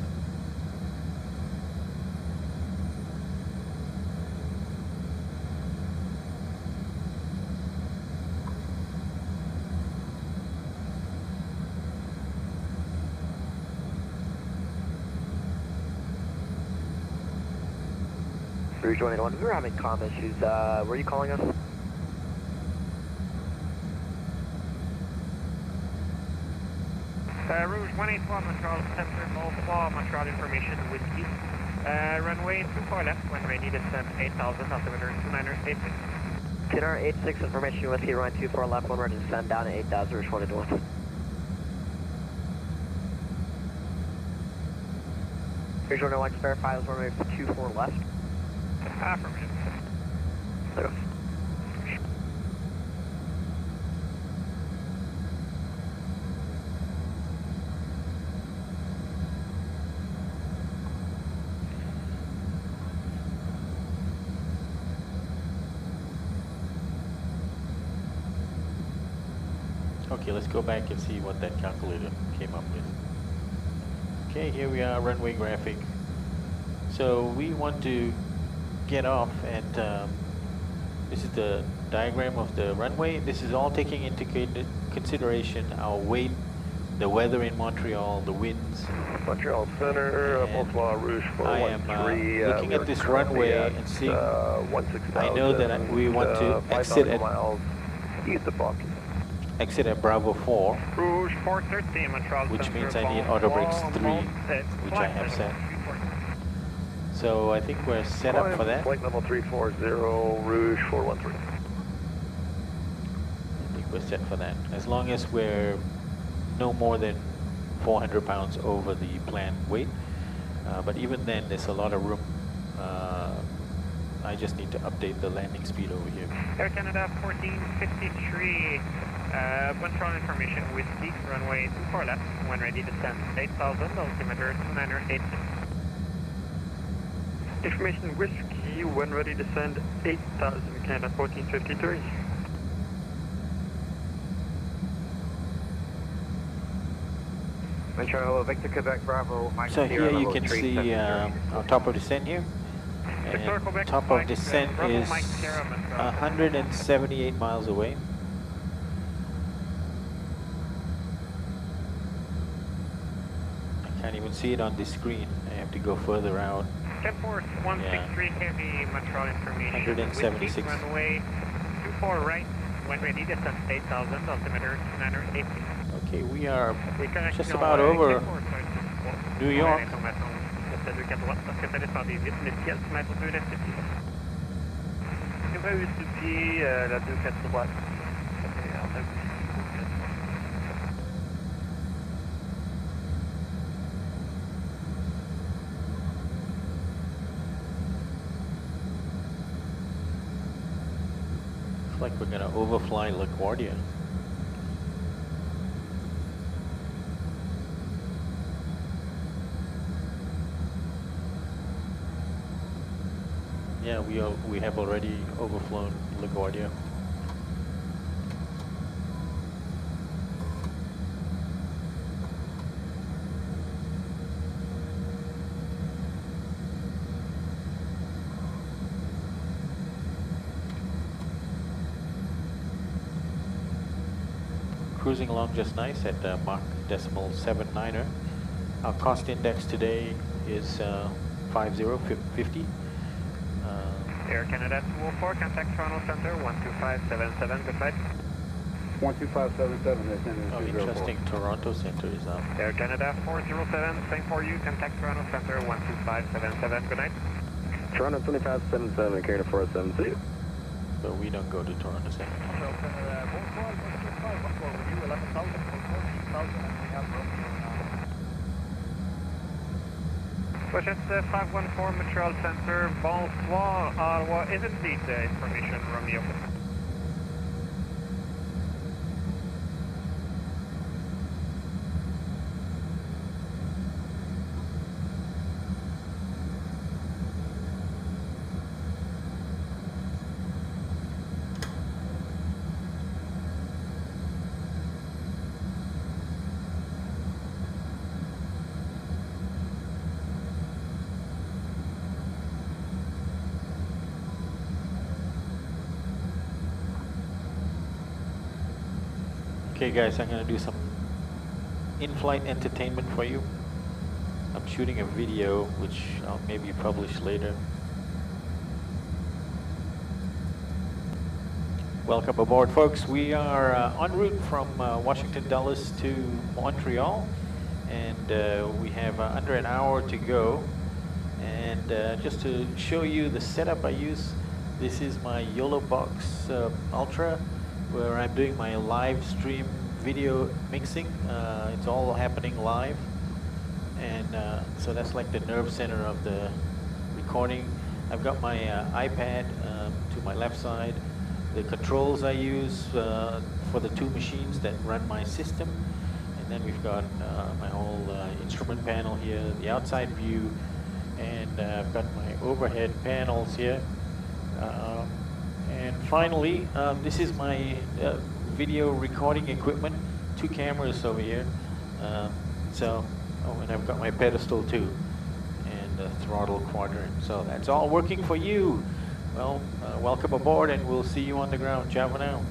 Rouge 181, we were having comm issues. Were you calling us? Rouge 181 Montreal Center, bonsoir, Montreal information with you. Runway 24 left, when ready descent 8,000, altimeter 2986. Can our 86 information with you, run 24 left, when we're to descend down at 8,000, Rouge 181. Rouge 181, just verify those runway 24 left. Affirmative. Clear. Okay, let's go back and see what that calculator came up with. Okay, here we are, runway graphic. So we want to get off at, this is the diagram of the runway. This is all taking into consideration our weight the weather in Montreal, the winds. Montreal Center, And Bonsoir Rouge I am 413. looking at this runway and seeing, I know that we want to 5,000 miles east of Boston. exit at Bravo 4, Rouge 413, Montreal which Center, means I need auto brakes 3, which I have set. So I think we're set up for that. Flight level 340, Rouge 413. I think we're set for that. As long as we're no more than 400 pounds over the planned weight. But even then, there's a lot of room. I just need to update the landing speed over here. Air Canada 1453, Montreal information Whiskey, runway 24 left, when ready to descend 8,000, altimeter 298. Information Whiskey, when ready to descend 8,000, Canada 1453. Montreal, Victor Quebec Bravo. So here you can see on top of descent here. And top of descent is 178 miles away. I can't even see it on the screen. I have to go further out. 163 heavy Montreal information. 176. Whiskey, runway 24 right, when ready to descend 8,000, altimeter 980. Okay, we are just about over New York. Looks like we're going to overfly LaGuardia. Yeah, we have already overflown LaGuardia. Cruising along just nice at Mach decimal 79er. Our cost index today is 50. Air Canada 204, contact Toronto Center 12577, good flight. 12577, that's in Oh, interesting, Toronto Center is up. Air Canada 407, same for you, contact Toronto Center 12577, good night. Toronto 2577, Canada 473. But we don't go to Toronto Center. Question 514 Montreal Center, bonsoir, Ottawa. Is it indeed the information, Romeo? Okay guys, I'm going to do some in-flight entertainment for you. I'm shooting a video which I'll maybe publish later. Welcome aboard folks. We are en route from Washington Dulles to Montreal, and we have under an hour to go. And just to show you the setup I use, this is my YOLO Box Ultra, where I'm doing my live stream video mixing. It's all happening live, and so that's like the nerve center of the recording. I've got my iPad to my left side, the controls I use for the two machines that run my system, and then we've got my whole instrument panel here, the outside view, and I've got my overhead panels here. And finally, this is my video recording equipment, two cameras over here. And I've got my pedestal too, and the throttle quadrant. So that's all working for you. Well, welcome aboard, and we'll see you on the ground. Ciao for now.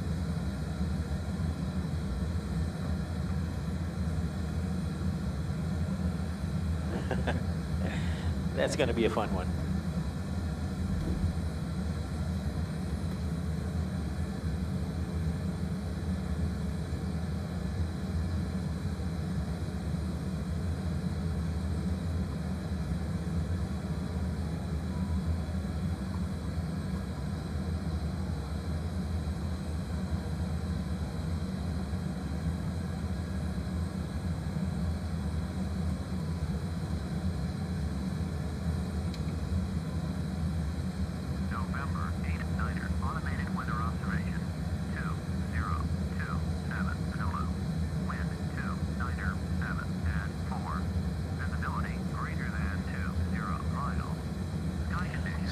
That's going to be a fun one.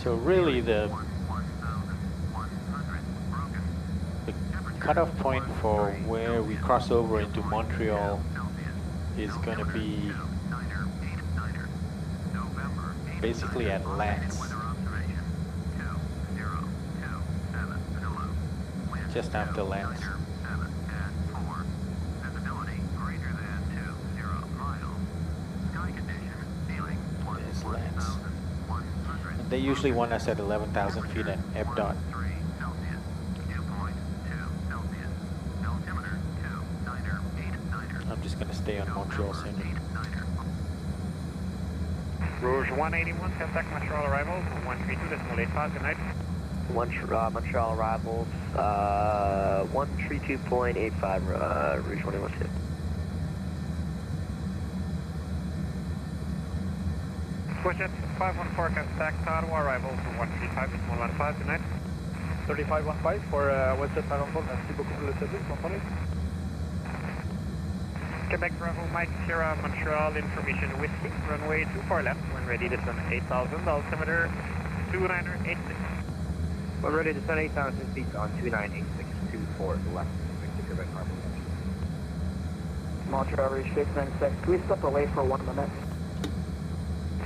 So really the cutoff point for where we cross over into Montreal is going to be basically at Lance, just after Lance. There's Lance. And they usually want us at 11,000 feet at FDOT. I'm just going to stay on Montreal Center. Rouge 181, contact Montreal arrivals, 132.85, good night. Montreal arrivals, 132.85, Rouge 112. Push it, 514, contact Ottawa arrivals, 135.15, good night. 3515 for Western Parental, merci beaucoup pour le service, comprenez? Quebec Bravo, Mike Sierra, Montreal, information whiskey, runway 24 left, when ready to descend 8,000, altimeter 2986. When ready to descend 8,000 feet on 2986, 24 to the left, Victor Quebec Bravo. Montreal reach 696, can we step away for 1 minute?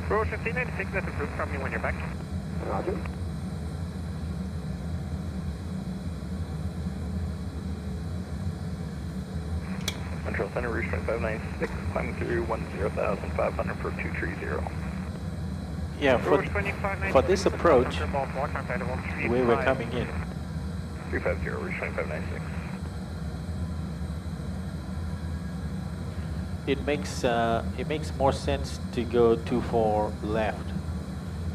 Rouge 1596, that's approved from you when you're back. Roger. Montreal Center, Rouge 2596, climbing through 10,500 for 230. Yeah, for this approach, the way we're coming in, 350, Rouge 2596. it makes more sense to go 24 left,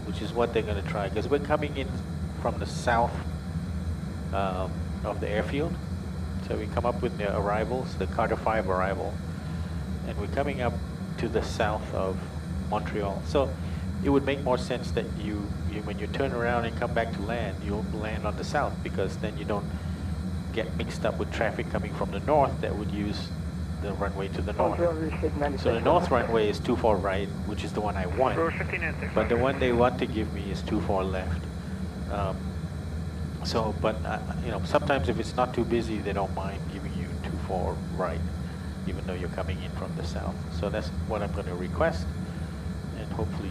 which is what they're going to try, because we're coming in from the south of the airfield. So we come up with the arrivals, the Carter 5 arrival, and we're coming up to the south of Montreal. So it would make more sense that you when you turn around and come back to land, you'll land on the south, because then you don't get mixed up with traffic coming from the north that would use the runway to the north. So the north runway is 24 right, which is the one I want. But the one they want to give me is 24 left. But you know, sometimes if it's not too busy, they don't mind giving you 24 right, even though you're coming in from the south. So that's what I'm going to request, and hopefully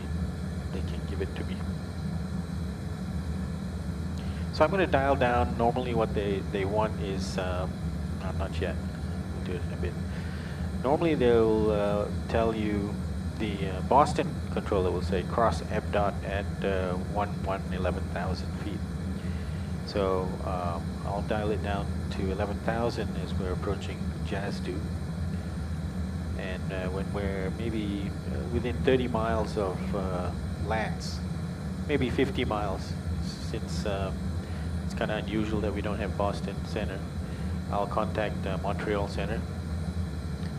they can give it to me. So I'm going to dial down. Normally what they want is, not yet, we'll do it in a bit. Normally they'll tell you, the Boston controller will say cross FDOT at 11,000 feet. So I'll dial it down to 11,000 as we're approaching Jasdu. And when we're maybe within 30 miles of Lance, maybe 50 miles, since it's kind of unusual that we don't have Boston Center, I'll contact Montreal Center,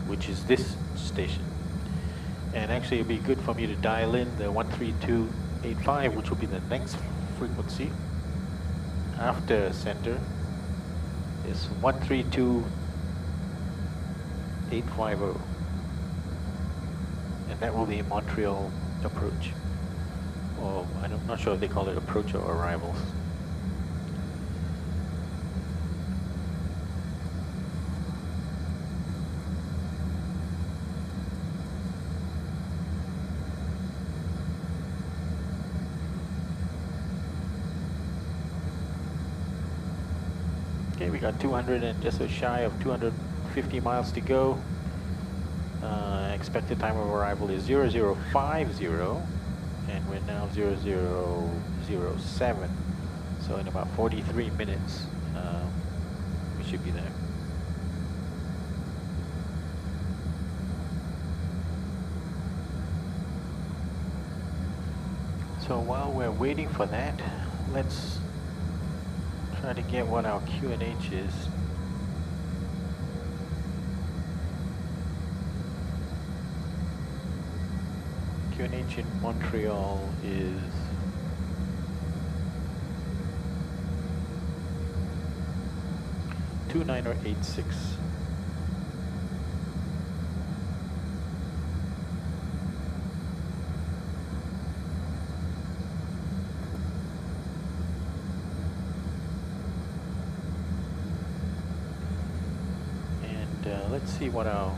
which is this station. And actually it'd be good for me to dial in the 13285, which will be the next frequency after center. Is 132,850, and that will be Montreal approach, or I'm not sure if they call it approach or arrivals. Okay, we got 200 and just a shy of 250 miles to go. Expected time of arrival is 0050, and we're now 0007. So in about 43 minutes, we should be there. So while we're waiting for that, let's try to get what our QNH is. QNH in Montreal is 2986. And let's see what our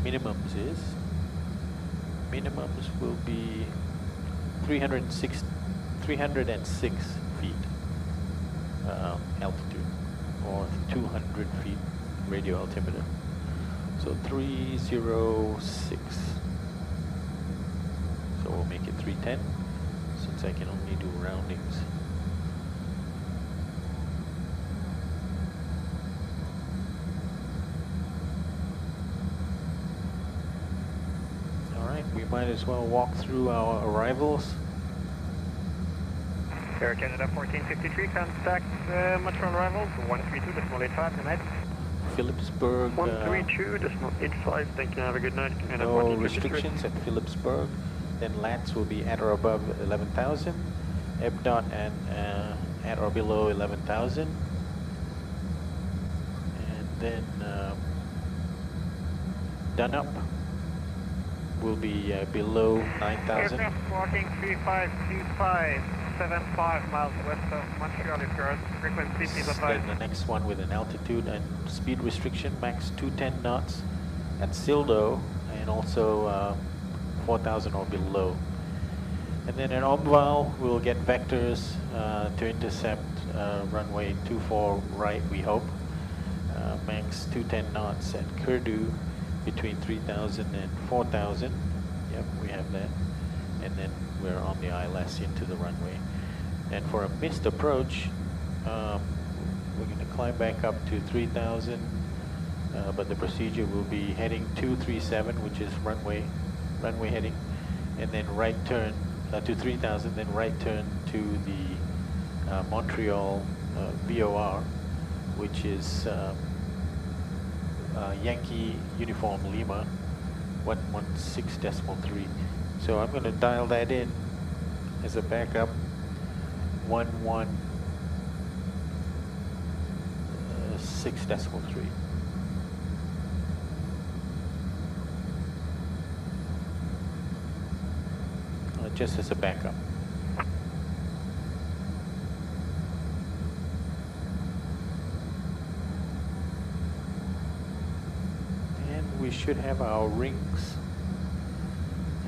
minimums is. Minimums will be 306 feet altitude, or 200 feet radio altimeter. So 306. So we'll make it 310, since I can only do roundings. We might as well walk through our arrivals. Air Canada 1453, contact Montreal arrivals 132.85 tonight. Phillipsburg. 132.85, thank you, have a good night. No restrictions at Phillipsburg. Then LATS will be at or above 11,000. EBDOT and at or below 11,000. And then Dunup will be below 9,000. Aircraft walking 3525, 75 miles west of Montreal is yours. Frequency please advise. Then the next one with an altitude and speed restriction, max 210 knots at Sildo, and also 4,000 or below. And then in Obval, we'll get vectors to intercept runway 24 right, we hope. Max 210 knots at Kurdu, between 3,000 and 4,000. Yep, we have that. And then we're on the ILS into the runway. And for a missed approach, we're going to climb back up to 3,000, but the procedure will be heading 237, which is runway heading, and then right turn to 3,000, then right turn to the Montreal VOR, which is Yankee Uniform Lima 116.3. So I'm going to dial that in as a backup. 116.3. Just as a backup. We should have our rings.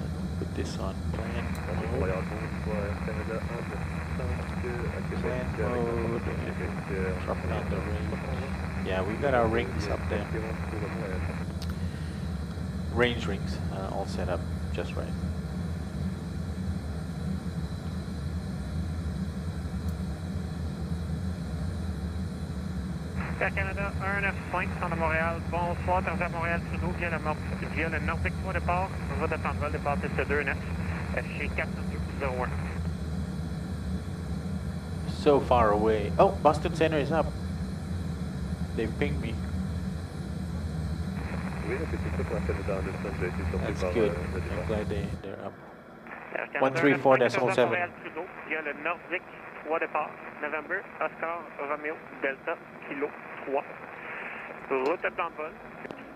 And put this on plan mode. Drop down the range. Yeah, we got our rings up there. Range rings all set up just right. Air Canada 195 centre de Montréal. Bonsoir, transfert Montréal-Trudeau via le Nordique 3 départ. On va d'attendre vol départ TC29 chez 40201. So far away. Oh, Boston Center is up. They've pinged me. That's good. I'm glad they're up. 134.7. Montréal-Trudeau via le Nordique 3 départ. November, Oscar, Romeo, Delta, Kilo 3. Route de plan vol.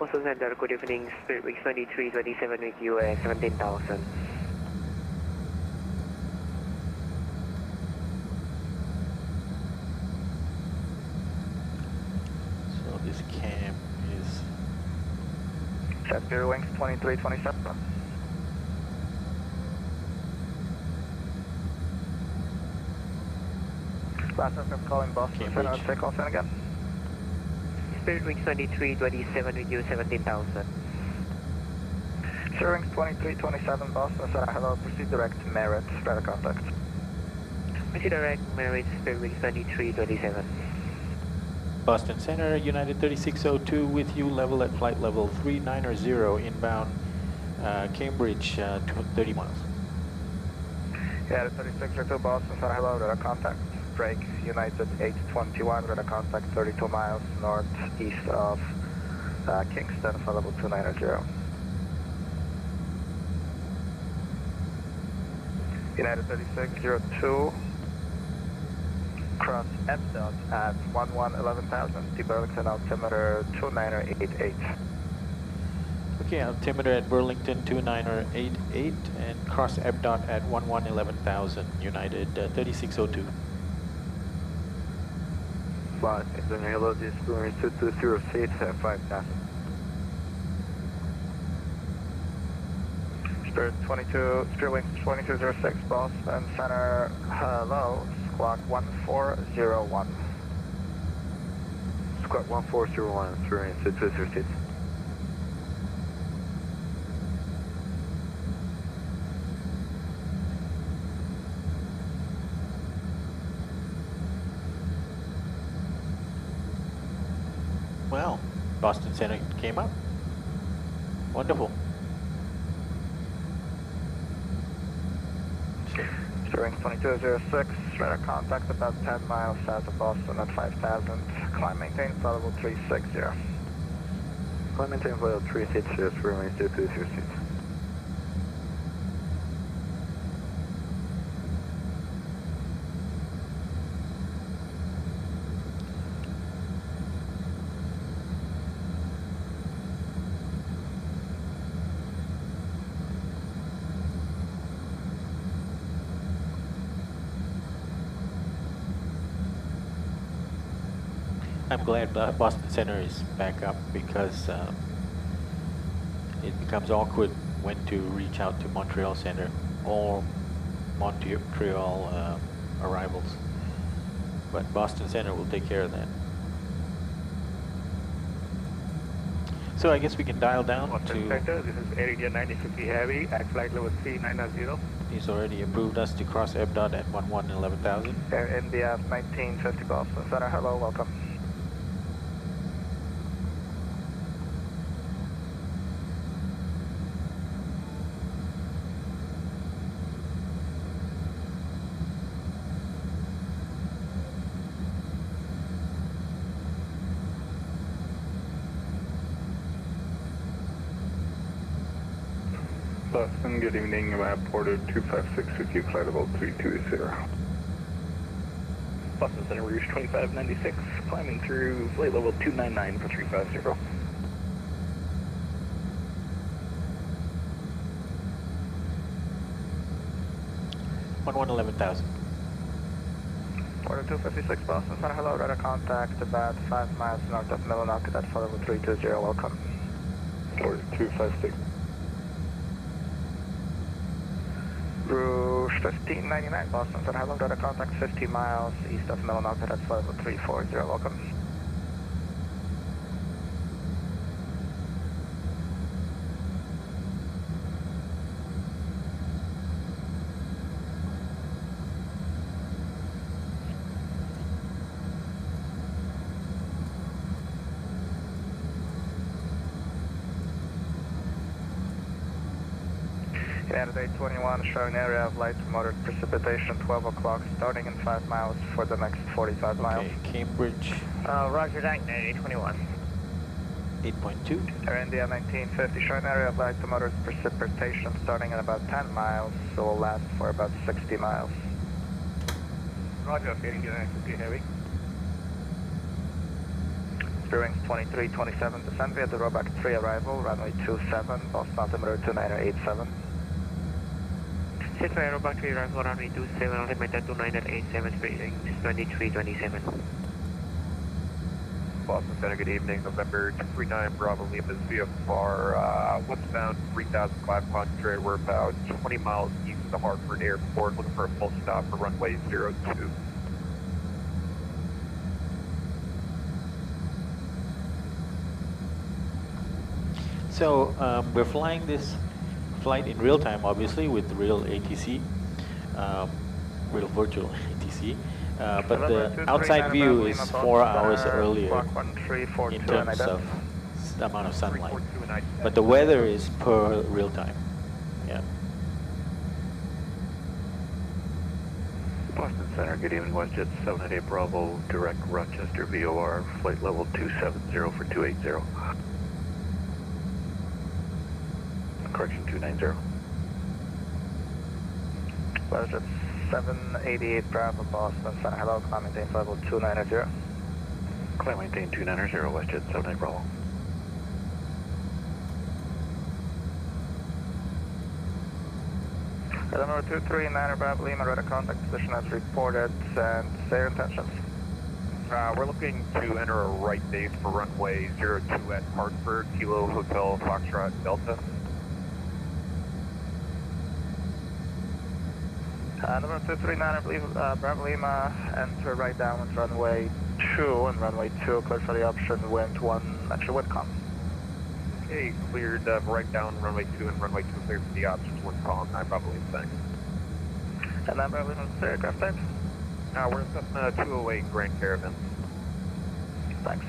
Also Center, good evening, Spirit Week 2327 with you at 17,000. So this cam is... Set Spirit Wings 2327. Last aircraft calling Boston Center, take off in again. Spirit Wings 2327 with you, 17,000. Spirit Wings 2327 Boston Center, hello, proceed direct to Merritt, radar contact. Proceed direct, Merit, Spirit Wings 2327. Boston Center, United 3602 with you, level at flight level 390, inbound Cambridge, 30 miles. Yeah, 3602 Boston Center, hello, radar contact. Drake, United 821, radar contact 32 miles northeast of Kingston for level 290. United 3602, cross FDOT at 11,000, to Burlington altimeter 2988. Okay, altimeter at Burlington 2988 and cross FDOT at 11,000, United 3602. Boston, hello, this is 2206 at 5,000. Spirit 22, Spirit Wings 2206 Boston Center, hello, squawk 1401. Squawk 1401, Spirit Wings 2206. Well, Boston Center came up. Wonderful. Spirit Wings 2206, radar contact about 10 miles south of Boston at 5,000. Climb maintain flight level 360. Climb maintain flight level 360, Spirit Wings 2206. I'm glad Boston Center is back up because it becomes awkward when to reach out to Montreal Center or Montreal arrivals. But Boston Center will take care of that. So I guess we can dial down Boston to... Center, this is Air India 9050 Heavy at flight level 390. He's already approved us to cross FDOT at 11,000. Air India 1950 Boston Center, hello, welcome. Boston, good evening. Porter 256 with you, flight level 320. Boston Center Rouge 2596, climbing through flight level 299 for 350. One 11,000. Porter 256 Boston Center, hello, radar contact about 5 miles north of Millinocket at flight level 320, welcome. Porter 256. Rouge 1599 Boston Center, hello, radar contact 50 miles east of Millinocket at flight level 340, welcome. United 821 showing area of light to moderate precipitation 12 o'clock starting in 5 miles for the next 45 miles. Okay, Cambridge Roger that, 821. 8.2. Air India 1950 showing area of light to moderate precipitation starting at about 10 miles, so will last for about 60 miles. Roger, Air India 950 Heavy. Spirit Wings 2327 descend via the Roback 3 arrival, runway 27, Boston altimeter 2987. Set for Aeroback 3 arrival runway 27, altimeter 2987, Spirit Wings 2327. Boston Center, good evening. November 239 Bravo Lima is VFR westbound 3,500. We're about 20 miles east of the Hartford Airport, looking for a full stop for runway 02. So we're flying this flight in real time, obviously, with real ATC, real virtual ATC. But the outside view is 4 hours earlier in terms of the amount of sunlight. But the weather is per real time. Yeah. Boston Center, good evening, WestJet 798 Bravo, direct Rochester VOR, flight level 270 for 280. Correction, 290. WestJet 788 Bravo, Boston Center, hello, climb maintain flight level 290. Climb maintain 290, WestJet 78 Bravo. Number 239 Bravo Lima, radar contact position as reported, and say your intentions. We're looking to enter a right base for runway 02 at Hartford, Kilo Hotel Foxtrot Delta. Number 239, I believe, Bravo Lima, enter right downwind runway 2, and runway 2 cleared for the option wind 1, actually wind calm. Okay, cleared right down runway 2 and runway 2 cleared for the options, one calm, I probably think. And then Bravo Lima, aircraft type? We're in Cessna 208 Grand Caravan. Thanks.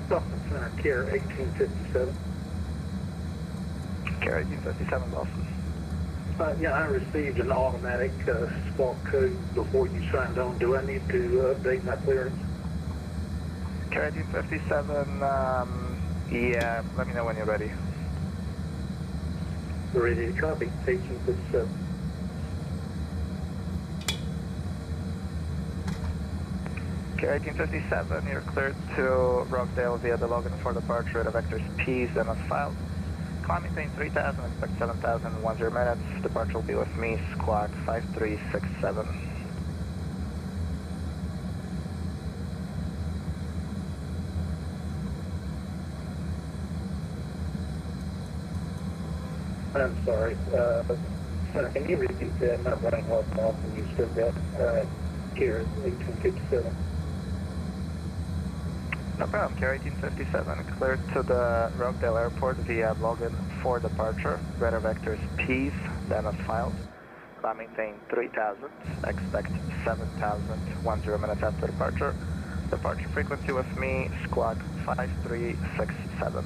Boston Center, Care 1857. Care 1857, Boston. Yeah, I received an automatic spark code before you signed on. Do I need to update my clearance? Care 1857, yeah, let me know when you're ready. Ready to copy, 1857. Care 1857, you're cleared to Rockdale via the login for departure at vectors P's and as filed. Climb maintain 3000, expect 7000 in 10 minutes. Departure will be with me, squawk 5367. I'm sorry, can you repeat that? My brain wasn't off when you said that. Care 1857. No problem, Care 1857, cleared to the Rockdale Airport via login for departure, radar vectors P's, then as filed. Climb maintain 3000, expect 7000, 10 minutes after departure. Departure frequency with me, squawk 5367.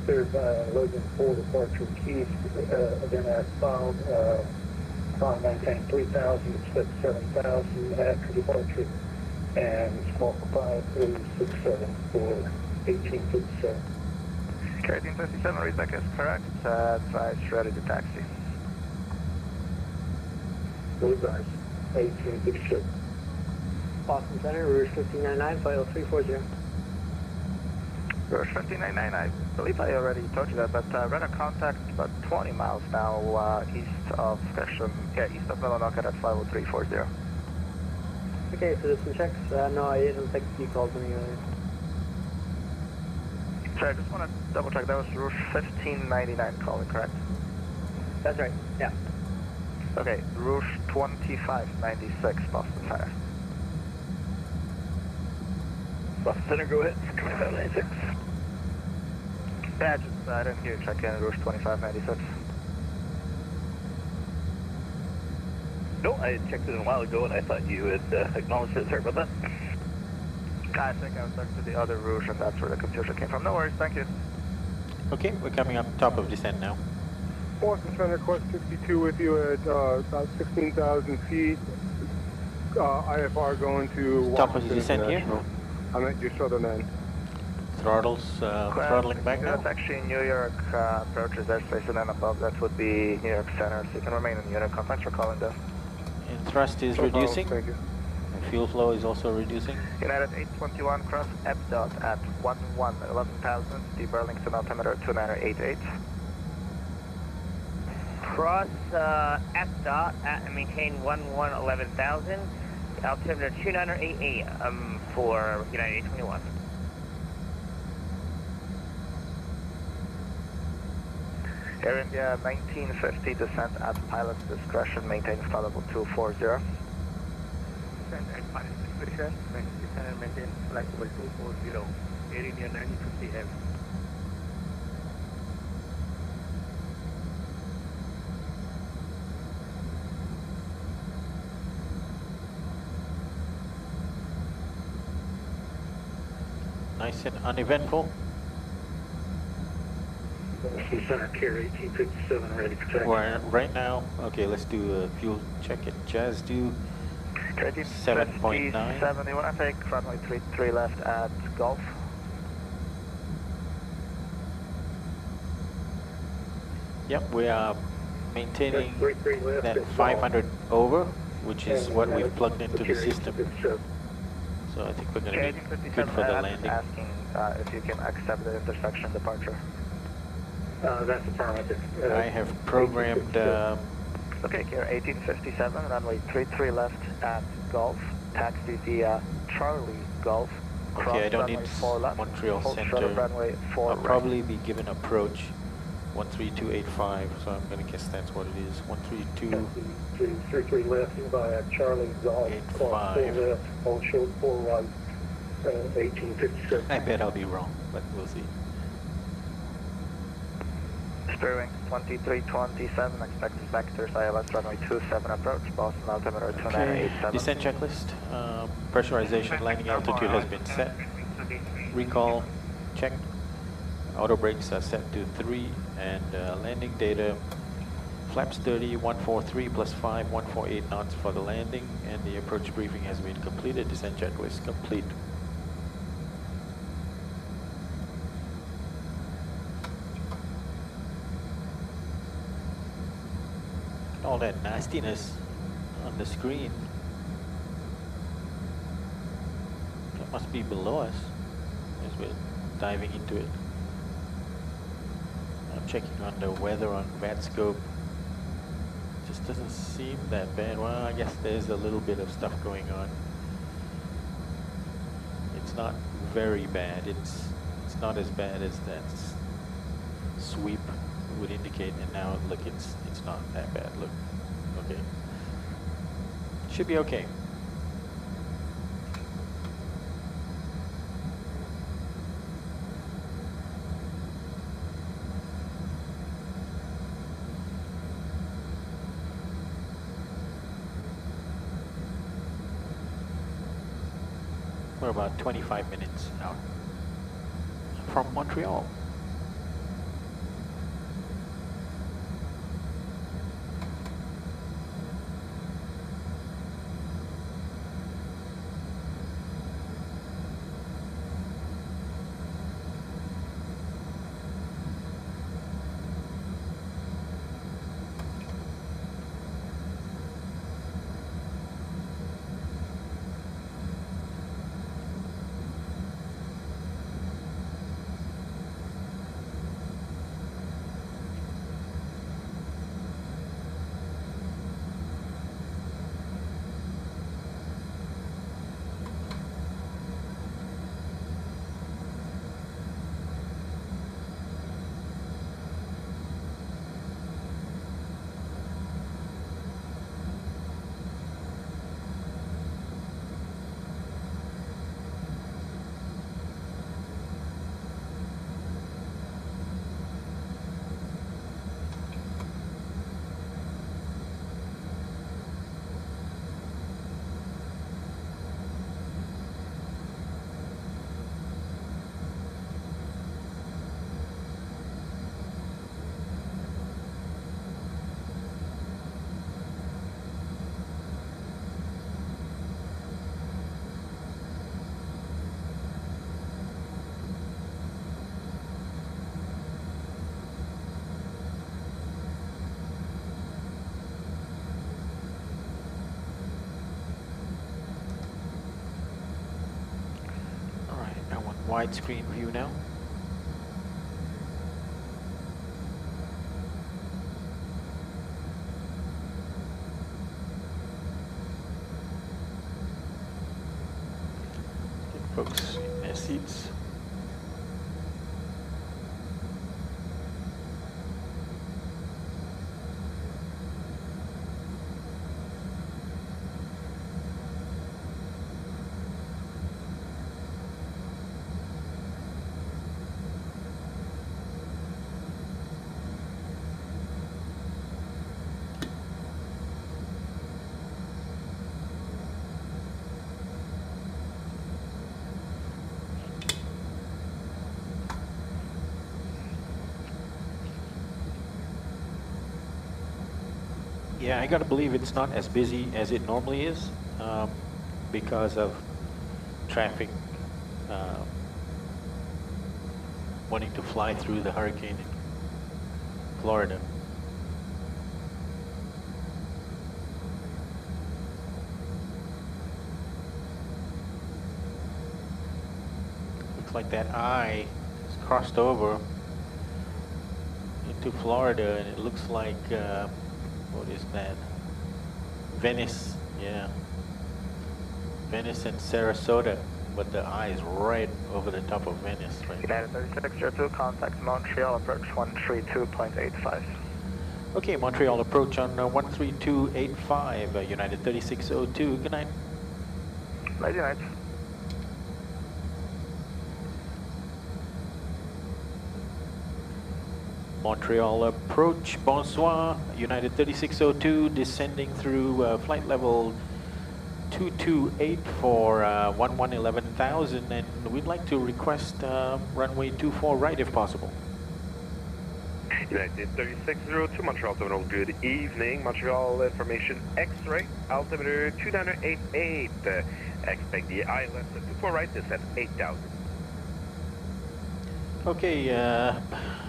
There's login for departure keys, then I filed, climb maintain 3000, expect 7000 after departure, and squawk 5367 for 1857. Care 1857, readback is correct, advise ready to taxi. Advise, 1857. Boston Center, Rouge 1599, flight 340. Rouge 1599, I believe I already told you that, but radar contact about 20 miles now east of Gresham, east of Millinocket at 50340. Okay, so this one checks. No, I didn't think you called me earlier. Sorry, I just want to double check, that was Rouge 1599 calling, correct? That's right, yeah. Okay, Rouge 2596, Boston Center. Boston Center, go ahead, 2596. Yeah, just, I didn't hear you check in, Rouge 2596. No, I had checked it in a while ago and I thought you had acknowledged it. Sorry about that. I think I was talking to the other Rouge and that's where the confusion came from. No worries, thank you. Okay, we're coming up top of descent now. Boston Center, Quest 62 with you at about 16,000 feet. IFR going to Top of the descent here. I'm at your southern end. Throttles, throttling back now. That's actually New York approaches airspace, and then above that would be New York Center, so you can remain in unit. Thanks for calling this. And thrust is reducing. Thank you. And fuel flow is also reducing. United 821, cross F-dot at 11,000, the Burlington altimeter 2988. Cross F-dot at maintain 11,000. Altimeter 2908 for United 821. Air India 1950, descent at pilot's discretion, maintain flight level 240. Descent at pilot's discretion, descent and maintain flight level 240. Air India 1950 heavy. Nice and uneventful. Center Care 1857 ready for takeoff. We're right now. Okay, let's do a fuel check at Jazz do 7.9. 7, you want to take runway 33 left at Gulf? Yep, we are maintaining 33 left that at 500 over, which is And what we we've plugged into the system. So I think we're going to be good for the landing. Asking if you can accept the intersection departure. That's affirmative. I have programmed. Okay, here 1857, runway 33 left at Gulf, taxi via Charlie Gulf, cross Okay, I don't runway need 4 left, Montreal hold Center. shuttle runway 4 I'll right. probably be given approach 13285, so I'm going to guess that's what it is. 132. 33 left via Charlie Golf, cross 4 85. left, hold short 4 right, 1857. I bet I'll be wrong, but we'll see. Steering 2327, expected vectors, ILS runway 27 approach, Boston altimeter 2987. Descent checklist. Pressurization, landing altitude has been set. Recall checked. Auto brakes are set to 3, and landing data. Flaps 30, 143 plus 5, 148 knots for the landing, and the approach briefing has been completed. Descent checklist complete. All that nastiness on the screen. That must be below us as we're diving into it. I'm checking on the weather on VATScope. Just doesn't seem that bad. Well, I guess there's a little bit of stuff going on. It's not very bad. It's not as bad as that sweep would indicate, and now look, it's not that bad. Look, okay, should be okay. We're about 25 minutes out from Montreal. Widescreen view now. folks in their seats. Yeah, I gotta believe it's not as busy as it normally is because of traffic wanting to fly through the hurricane in Florida. Looks like that eye has crossed over into Florida, and it looks like what is that? Venice, yeah. Venice and Sarasota, but the eye is right over the top of Venice, right? United 3602, contact Montreal, approach 132.85. Okay, Montreal approach on 13285, United 3602, good night. Lady night. Montreal approach, bonsoir, United 3602, descending through flight level 228 for 11,000, and we'd like to request runway 24 right if possible. United 3602, Montreal Terminal, good evening. Montreal information X-ray, altimeter 2988. Expect the ILS at 24 right, this at 8,000. Okay,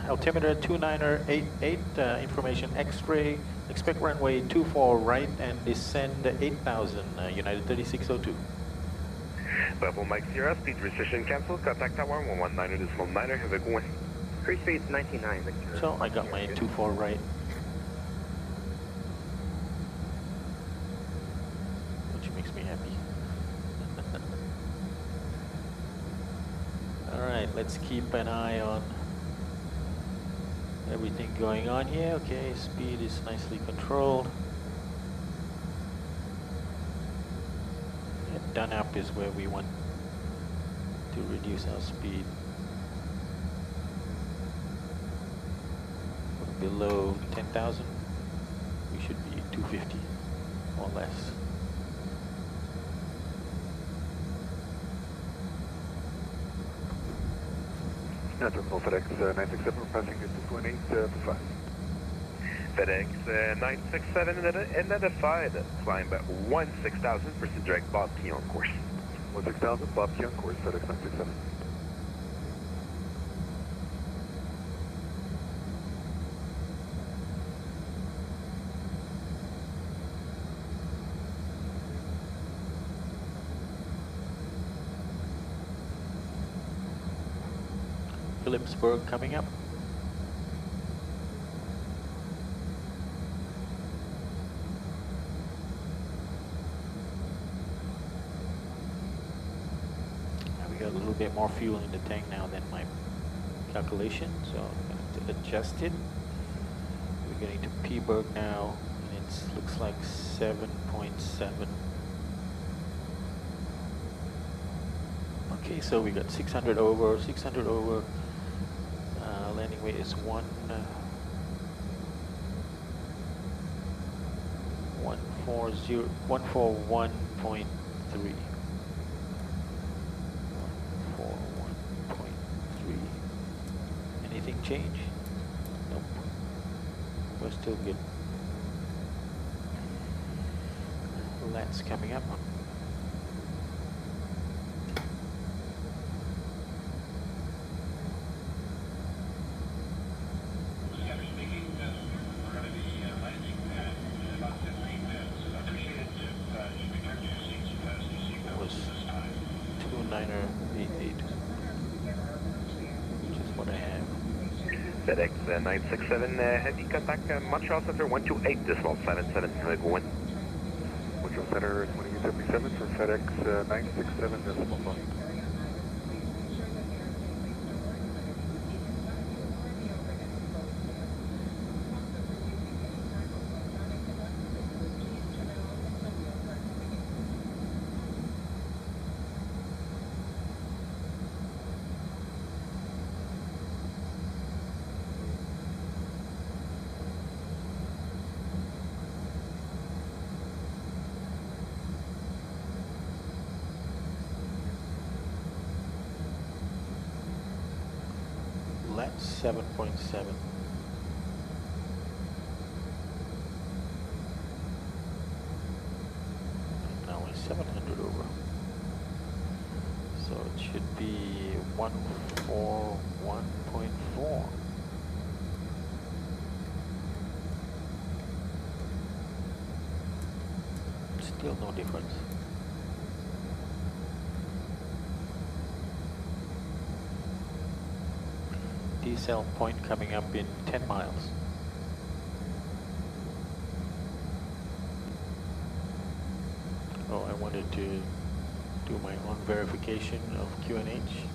altimeter 2988, information X-ray, expect runway 24 right and descend 8,000, United 3602. Bravo Mike Sierra, speed restriction cancelled, contact tower 119.9, have a good one. Cruise speed 99, Victor. So I got my 24 right. Which makes me happy. Alright, let's keep an eye on everything going on here. Okay, speed is nicely controlled. And done up is where we want to reduce our speed. Below 10,000, we should be 250 or less. Terminal FedEx 967, passing at 228.5. FedEx 967 identified, climb 16,000, proceed direct Bob Key on course. 16,000, Bob Key on course, FedEx 967. Phillipsburg coming up. We got a little bit more fuel in the tank now than my calculation, so I'm going to adjust it. We're getting to Peaburg now, and it looks like 7.7. Okay, so we got 600 over, 600 over. Landing weight is 141.3. 141.3. Anything change? Nope. We're still good. That's coming up. FedEx 967, heavy contact Montreal Center 128, decimal 77, go in. Montreal Center 2877 for FedEx 967, decimal 5. that's 7.7. Now we're 700 over. So it should be 141.4. Still no difference. Decel point coming up in 10 miles. Oh, I wanted to do my own verification of QNH.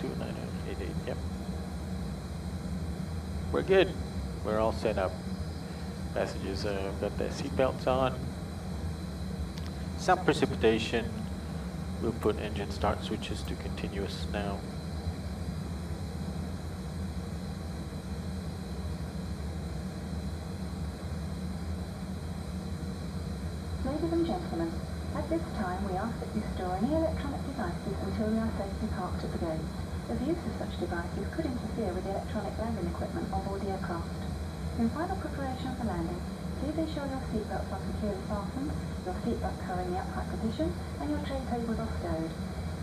29088, yep. We're good. We're all set up. Passengers have got their seatbelts on. Some precipitation. We'll put engine start switches to continuous now. Ladies and gentlemen, at this time we ask that you store any electronic devices until we are safely parked at the gates, as use of such devices could interfere with the electronic landing equipment on board the aircraft. In final preparation for landing, please ensure your seatbelts are securely fastened, your seatbelts are in the upright position, and your tray tables are stowed.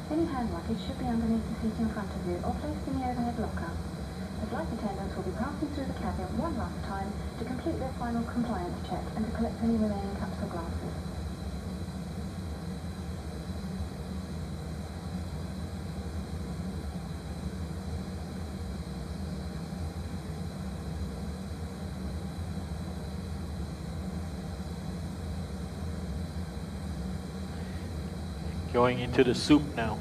Any hand luggage should be underneath the seat in front of you or placed in the overhead locker. The flight attendants will be passing through the cabin one last time to complete their final compliance check and to collect any remaining capsule glasses. Going into the soup now.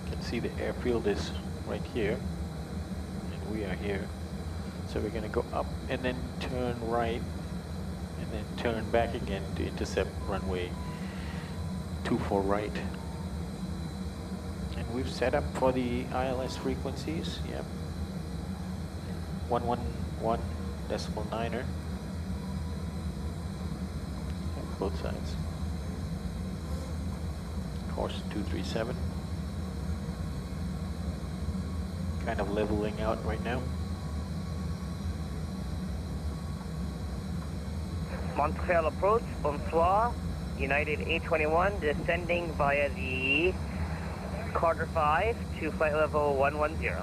You can see the airfield is right here, and we are here. So we're going to go up and then turn right and then turn back again to intercept runway 24 right. And we've set up for the ILS frequencies, yep. 111.9er. Both sides. Course 237. Kind of leveling out right now. Montreal approach, bonsoir. United 821 descending via the Carter 5 to flight level 110.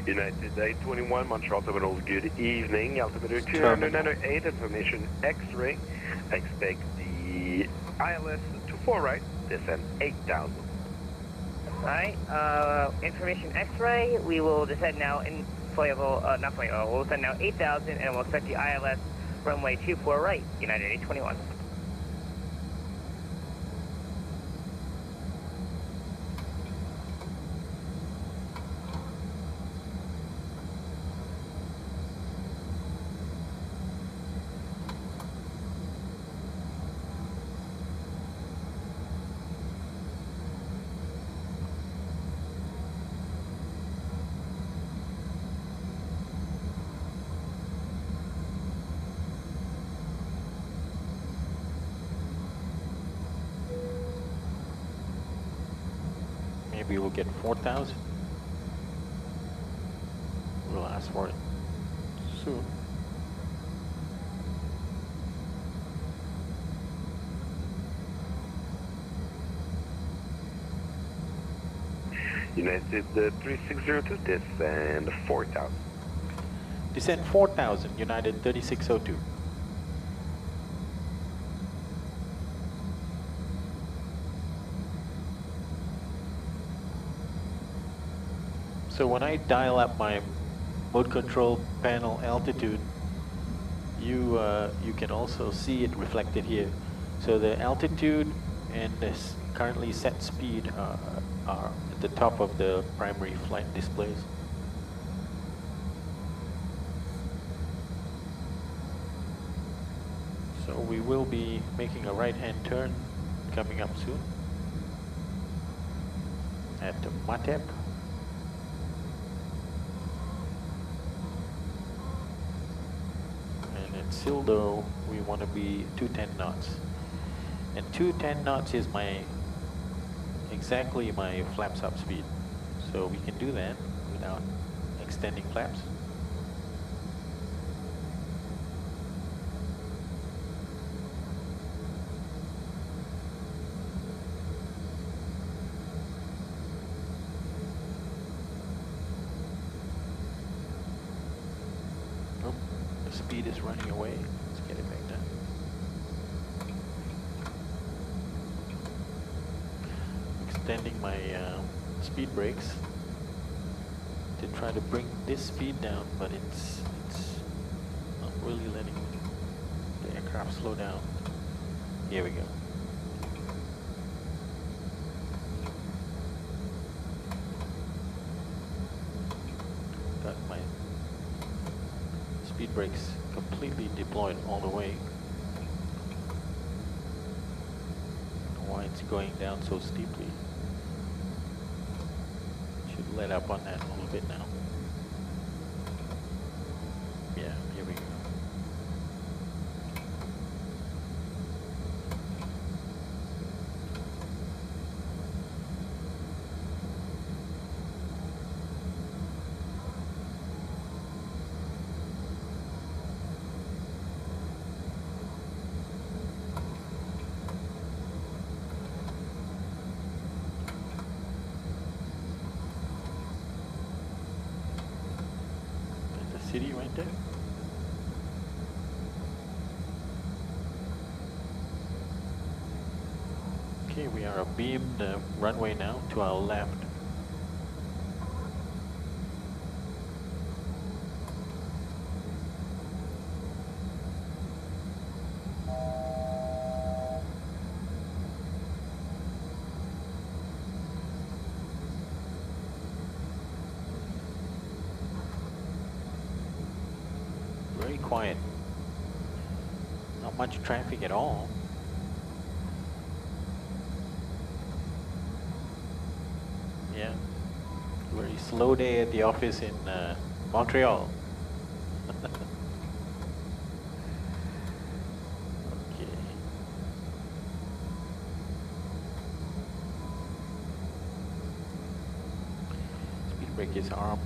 United 821, Montreal Terminal, good evening. Altimeter 298, information X-ray. Expect the ILS 24 right, descend 8,000. Alright, information X-ray, we will descend now in flight level, we'll descend now 8,000 and we'll expect the ILS runway 24 right, United 821. Maybe we'll get 4,000. We'll ask for it soon. United 3602, descend 4,000. Descend 4,000, United 3602. So when I dial up my mode control panel altitude, you can also see it reflected here. So the altitude and this currently set speed are at the top of the primary flight displays. So we will be making a right-hand turn coming up soon at Matep. And at Sildo, we want to be 210 knots. And 210 knots is exactly my flaps up speed. So we can do that without extending flaps. Oh, the speed is running away. Let's get it back down. Extending my speed brakes to try to bring this speed down, but it's not really letting the aircraft slow down. Here we go. Got my speed brakes completely deployed all the way. Don't know why it's going down so steeply. Should let up on that a little bit now. Yeah, here we go. City right there. Okay, we are abeam the runway now to our left. Very quiet. Not much traffic at all. Yeah. Very slow day at the office in Montreal. Okay. Speed brake is armed.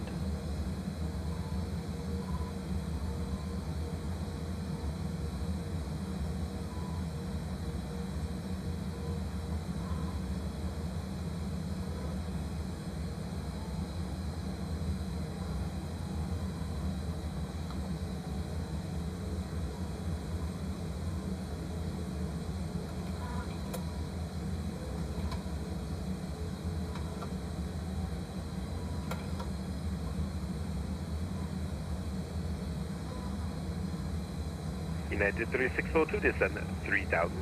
United 3602, descend 3000.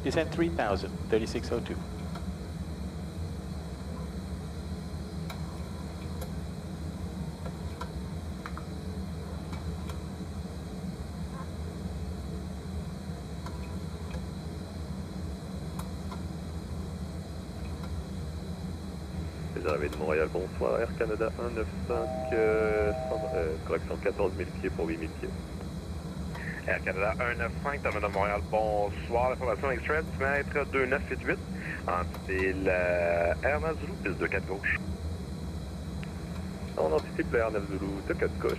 Descend 3000, 3602. Les arrivées de Montréal, bonsoir, Air Canada 195, correction 14 000 pieds pour 8 000 pieds. Air Canada 195, terminal de Montréal, bonsoir, information extraite, mètre 2988, en style Air Zulu, piste de 4 gauche. On anticipe le Air Zulu de 4 gauche,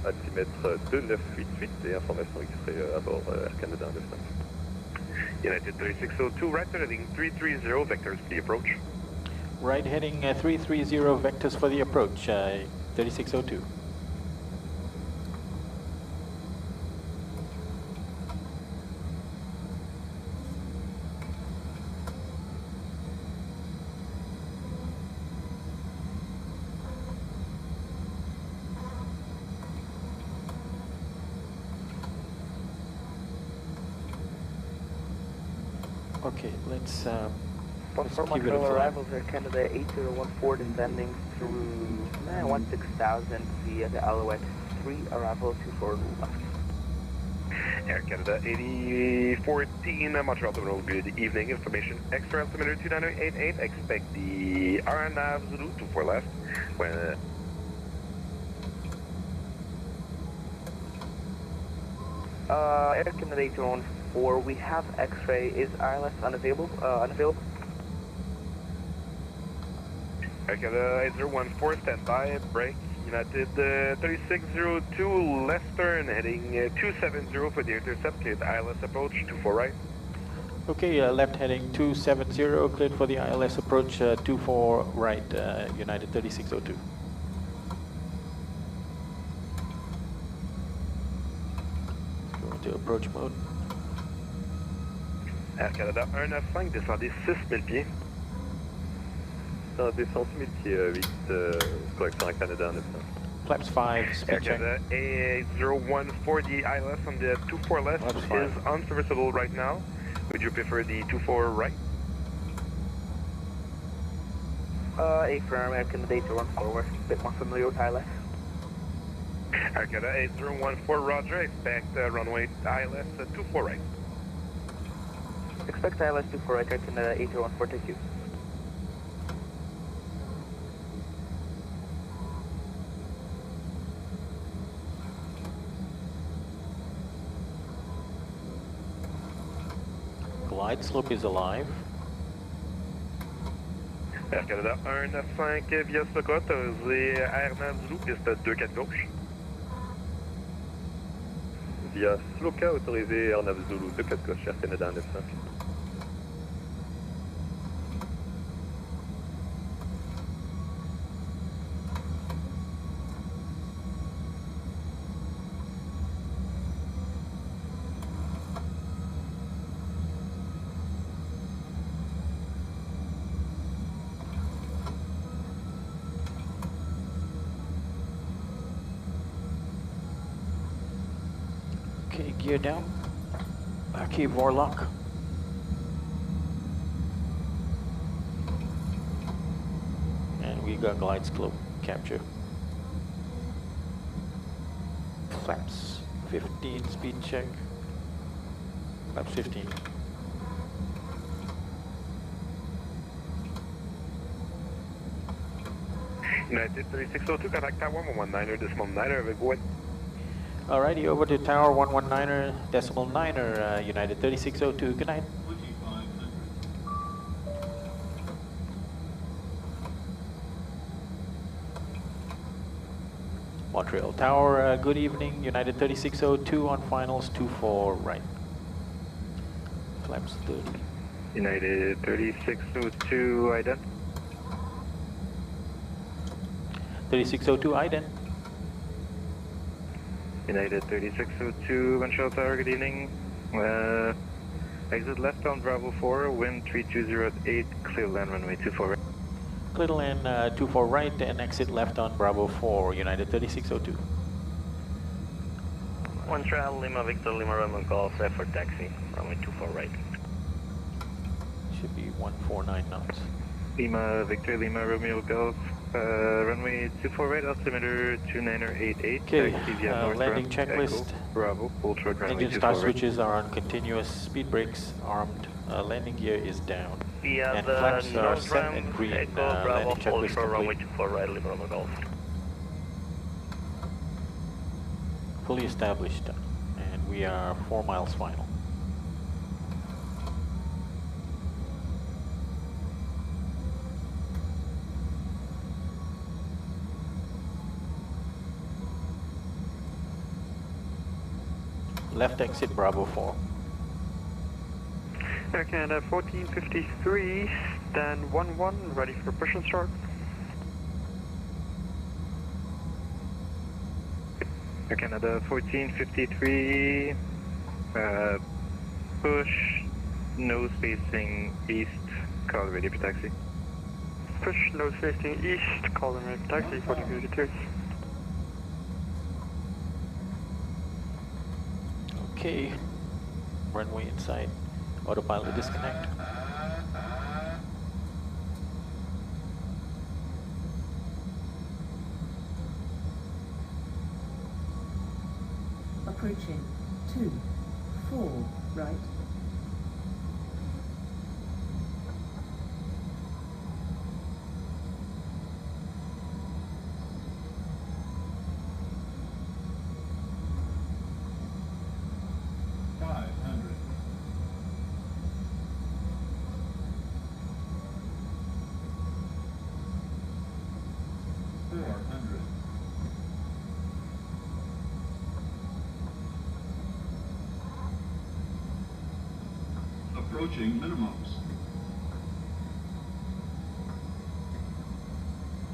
altimètre 2988 et information extrait à bord Air Canada 195. United 3602, right heading 330, vectors for the approach. Right heading 330, vectors for the approach, 3602. Okay, let's For Montreal arrivals, Air Canada 8014 descending through 16,000 via the Alouette 3 arrival 24 left. Air Canada 8014, Montreal Terminal, good evening. Information extra altimeter 2988. Expect the RNAV Zulu 24 left. When Air Canada 814, we have X-ray. Is ILS unavailable? Unavailable? Air Canada 8014, standby, break. United 3602, left turn, heading 270 for the intercept, cleared ILS approach, 24 right. Okay, left heading 270, cleared for the ILS approach, 24 right, United 3602. Go into approach mode. Air Canada 195, descendez 6000 pieds. Descend 6000 pieds, 8, correction Air Canada 95. Flaps 5, speed Air check. Canada 8014, the ILS on the 24 left is unserviceable right now. Would you prefer the 24 right? Affirm, Air Canada 814, we're a bit more familiar with ILS. Air Canada 8014, roger, expect runway ILS 24 right. Expect ILS 24 right, Air Canada 8014, take you. Glide slope is alive. Air Canada 195 via Stockholm, autorisé Air Zulu, piste 24 gauche. Via Sloka, autorisé Air Zulu 24 gauche, Air Canada 95. Okay, gear down. Okay, Warlock. And we got glide slope capture. Flaps 15, speed check. Flaps 15. United 3602, contact Tower 119er, avec what? Alrighty, over to Tower 119er, decimal 9er, United 3602, good night. Montreal Tower, good evening, United 3602 on finals, 24 right. Flaps 30. United 3602, ident. 3602, ident. United 3602, Montreal Tower, good evening. Exit left on Bravo 4, wind 3208, clear land runway 24 right. Clear land 24 right and exit left on Bravo 4, United 3602. Montreal, Lima, Victor, Lima, Roman Golf, for taxi, runway 24 right. Should be 149 knots. Lima, Victor, Lima, Romeo Golf, runway 24 right, altimeter 2988. Okay, taxi via landing northbound, checklist. Echo, Bravo, full short runway Engine 24 start right. switches are on continuous, speed brakes armed, landing gear is down. Via and the flaps are nose set ramp, and green, Echo, Bravo, landing full checklist short runway complete. 24 right, Lima, Roman Golf. Fully established, and we are 4 miles final. Left exit Bravo 4. Air Canada 1453, stand 11, ready for push and start. Air Canada 1453, push, nose facing east, call ready for taxi. Push, nose facing east, call and ready for taxi, 40 meters. Okay, runway inside, autopilot disconnect. Approaching 2, 4, right. Approaching minimums.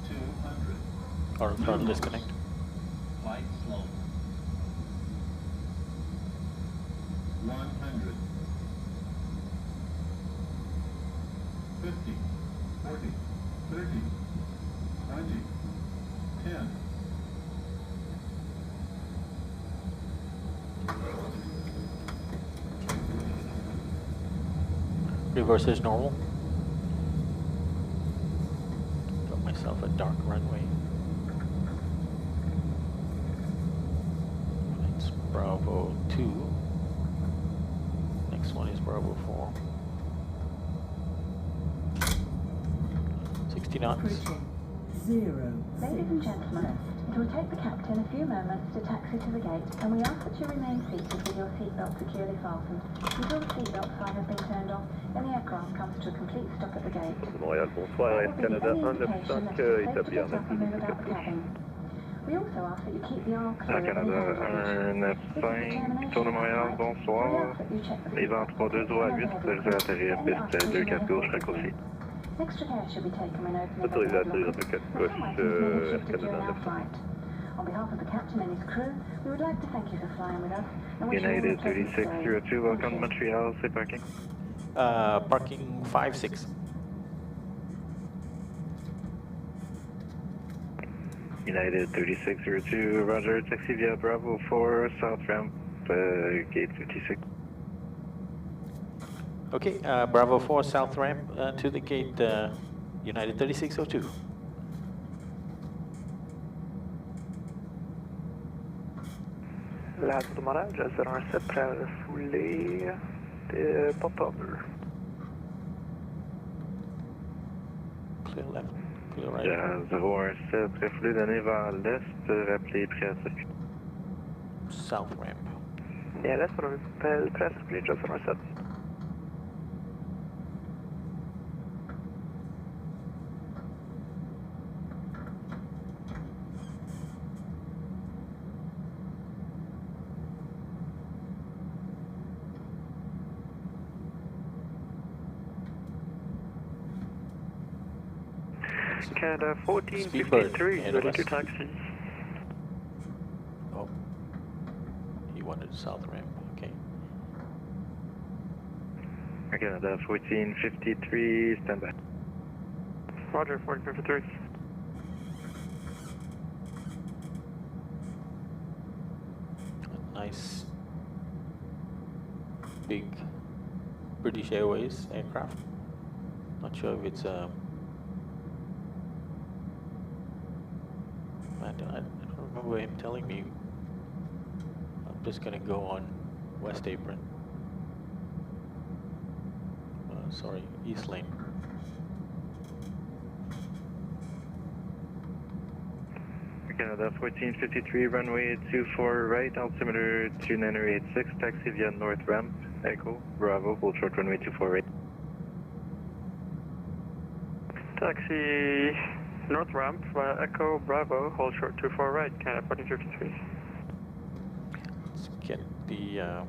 200. Or throttle disconnect. Flight slow. 100. 50, 40, 30, 20, 10. Reverse is normal. Got myself a dark runway. It's Bravo 2. Next one is Bravo 4. 60 knots. Approaching 0. Ladies and gentlemen, it will take the captain a few moments to taxi to the gate, and we ask that you remain seated with your seatbelt securely fastened until the seatbelt sign has been turned off and the aircraft comes to a complete stop at the gate. Montréal, bonsoir, Air Canada 1905, établi en altitude. We also ask that you keep the aisle clear. Air Canada 195, tour de Montréal, bonsoir. Les vents 320 à 8, vous allez atterrir piste 24 gauche, raccourci. Extra care should be taken when opening the Autorisation door. 24 gauche, Air Canada 905. On behalf of the captain and his crew, we would like to thank you for flying with us and wish you all a United pleasant stay. 3602, welcome to Montreal, c'est parking. Parking 5-6. United 3602, roger, taxi via Bravo 4, south ramp, gate 56. Okay, Bravo 4 south ramp to the gate, United 3602. La démarrage, 017, prêt à fouler, porte 2. Clear left, clear right. 017, prêt foulé, donné vers l'est, rappelé, prêt à circuler. South ramp. Yeah, that's what I press circuler, 017. Canada 1453, ready to taxi. Oh, he wanted south ramp, okay. Canada 1453, stand by. Roger, 1453. Nice big British Airways aircraft. Not sure if it's I don't remember him telling me. I'm just gonna go on West Apron. Sorry, East Lane. Canada 1453, runway 24 right, altimeter 2986, taxi via north ramp, Echo, Bravo, hold short runway 24 right. Taxi north ramp, Echo, Bravo, hold short 24 right, Canada 1453. Let's get the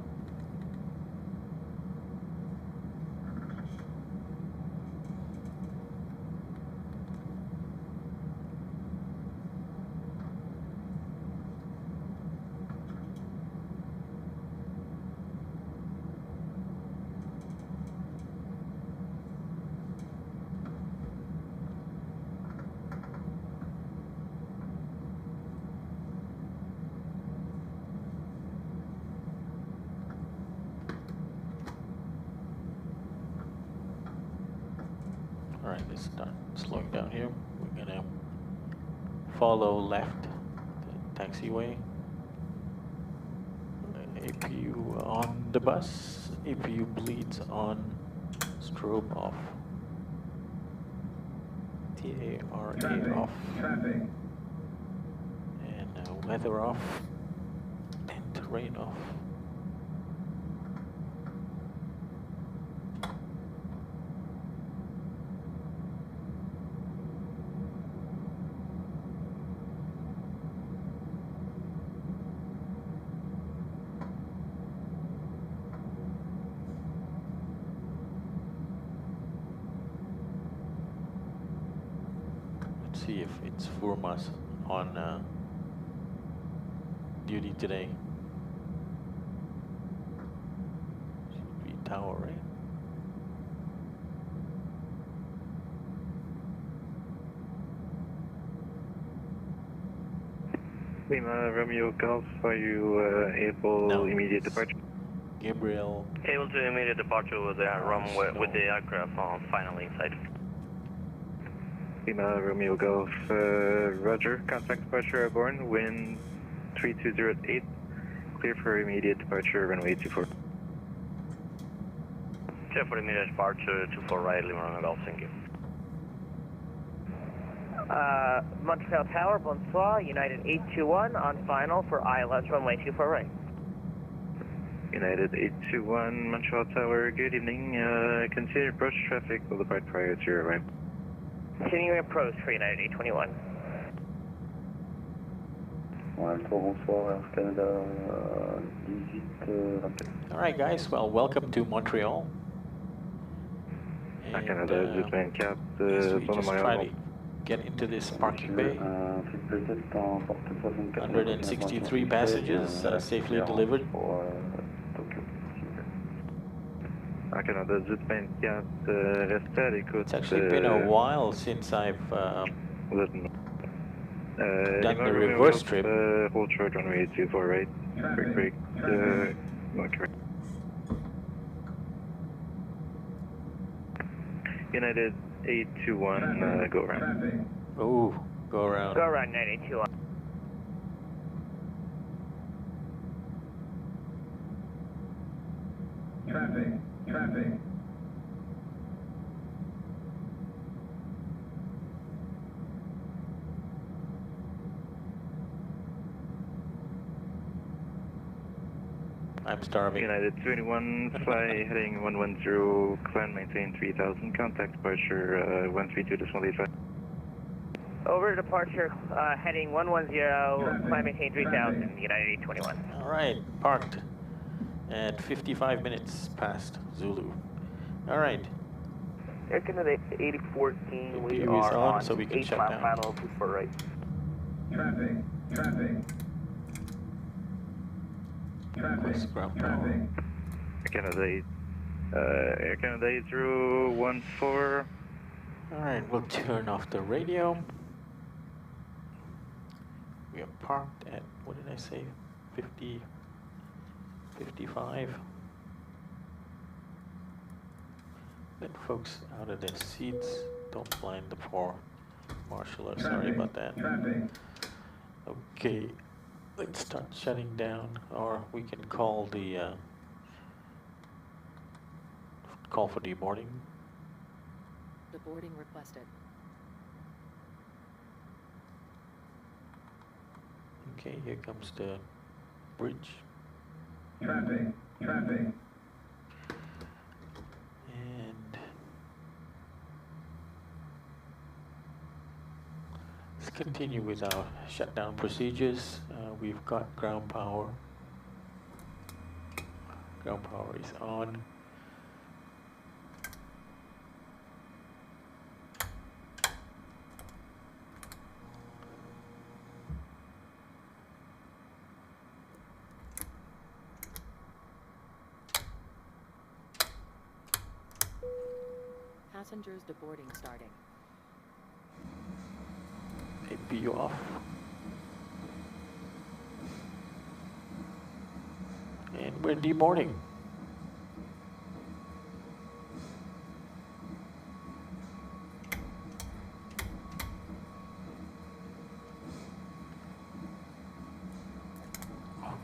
Alright, let's start slowing down here. We're gonna follow left, the taxiway. APU on the bus. APU bleeds on. Strobe off. TARA off. And weather off. And terrain off. See if it's Furmas on duty today. Should be tower, right? Lima, Romeo Golf, are you able immediate departure? Gabriel. Able to immediate departure with the runway with the aircraft on finally inside. Lima, Romeo Golf, Roger. Contact departure airborne, wind 3208. Clear for immediate departure, runway 24. Clear for immediate departure, 24 right, Lima, Romeo Golf, thank you. Montreal Tower, bonsoir, United 821 on final for ILS runway 24 right. United 821, Montreal Tower, good evening. Continue approach traffic, will depart prior to your arrival. Continuing approach for United 821. All right, guys. Well, welcome to Montreal. And, yes, we just try to get into this parking bay. 163 passengers safely delivered. It's actually been a while since I've done the reverse trip. Hold short runway 24 right. Break. United 821, go around. Oh, go around. Go around 981. Traffic. I'm starving. United 21, fly heading 110, climb maintain 3000, contact departure 132.85. Over departure, heading 110, climb maintain 3000, United 821. All right, parked at 55 minutes past Zulu. All right. Air Canada 8014, we APU are is on, on so we can 8 shut mile down. final 24 right. Traffic. Request ground power. Air Canada 8014. All right, we'll turn off the radio. We are parked at, what did I say, 50, 55. Let folks out of their seats. Don't blind the poor marshaller. Sorry about that. Okay, let's start shutting down, or we can call the call for deboarding. Deboarding requested. Okay, here comes the bridge. Traffic. And let's continue with our shutdown procedures. We've got ground power. Ground power is on. Passengers deboarding starting. APU off. And we're deboarding.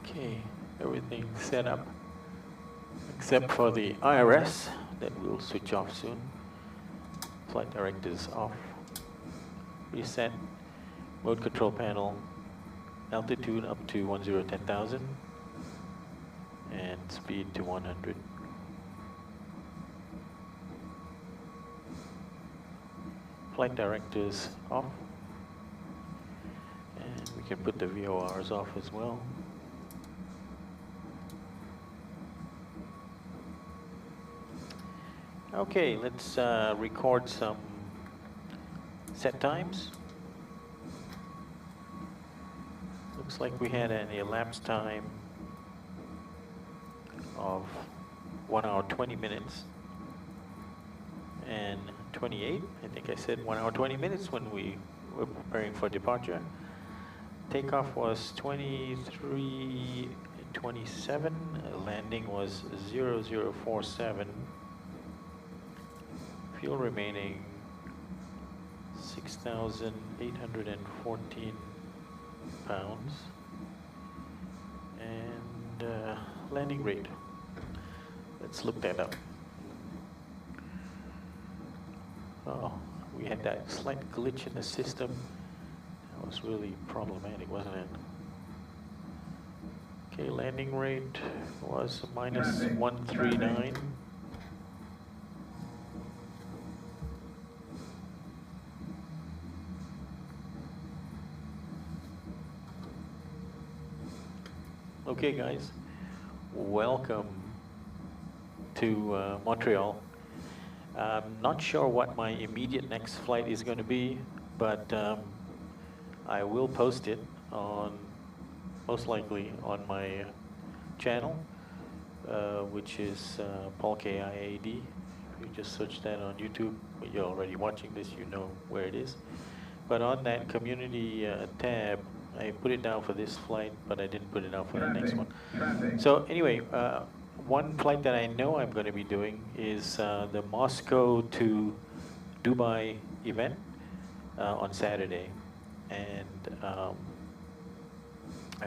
Okay, Everything's set up except for the IRS that will switch off soon. Flight directors off. Reset. Mode control panel. Altitude up to 10,000 and speed to 100. Flight directors off. And we can put the VORs off as well. Okay, let's record some set times. Looks like we had an elapsed time of 1 hour 20 minutes and 28. I think I said 1 hour 20 minutes when we were preparing for departure. Takeoff was 23:27. Landing was 0047. Fuel remaining 6,814 pounds. And landing rate. Let's look that up. Oh, we had that slight glitch in the system. That was really problematic, wasn't it? Okay, landing rate was minus 139. Okay, guys, welcome to Montreal. I'm not sure what my immediate next flight is going to be, but I will post it on, most likely, on my channel, which is Paul KIAD. If you just search that on YouTube, you're already watching this, you know where it is. But on that community tab, I put it down for this flight, but I didn't put it out for the next one. So anyway, one flight that I know I'm going to be doing is the Moscow to Dubai event on Saturday. And I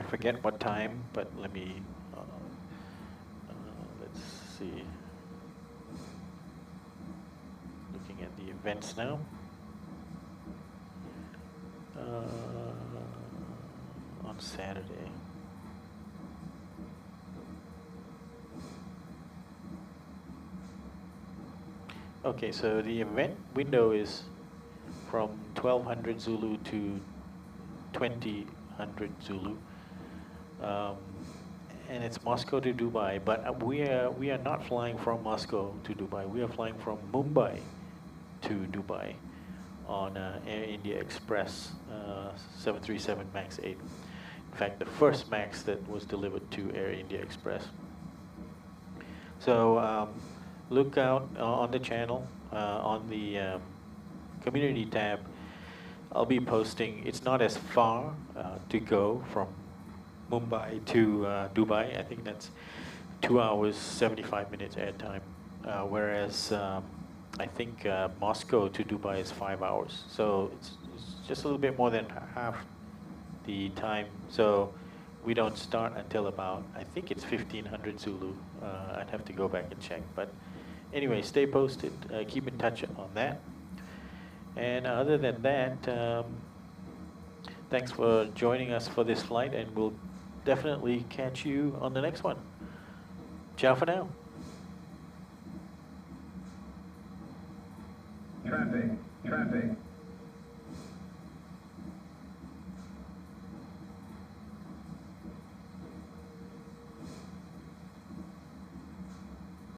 forget what time, but let me, let's see. Looking at the events now. On Saturday. Okay, so the event window is from 1200 Zulu to 2000 Zulu, and it's Moscow to Dubai. But we are not flying from Moscow to Dubai. We are flying from Mumbai to Dubai on Air India Express 737 MAX 8. In fact, the first MAX that was delivered to Air India Express. So look out on the channel, on the community tab. I'll be posting. It's not as far to go from Mumbai to Dubai. I think that's 2 hours, 75 minutes airtime. Whereas I think Moscow to Dubai is 5 hours. So it's just a little bit more than half the time. So we don't start until about, I think it's 1500 Zulu. I'd have to go back and check. But anyway, stay posted. Keep in touch on that. And other than that, thanks for joining us for this flight, and we'll definitely catch you on the next one. Ciao for now. Traffic, traffic.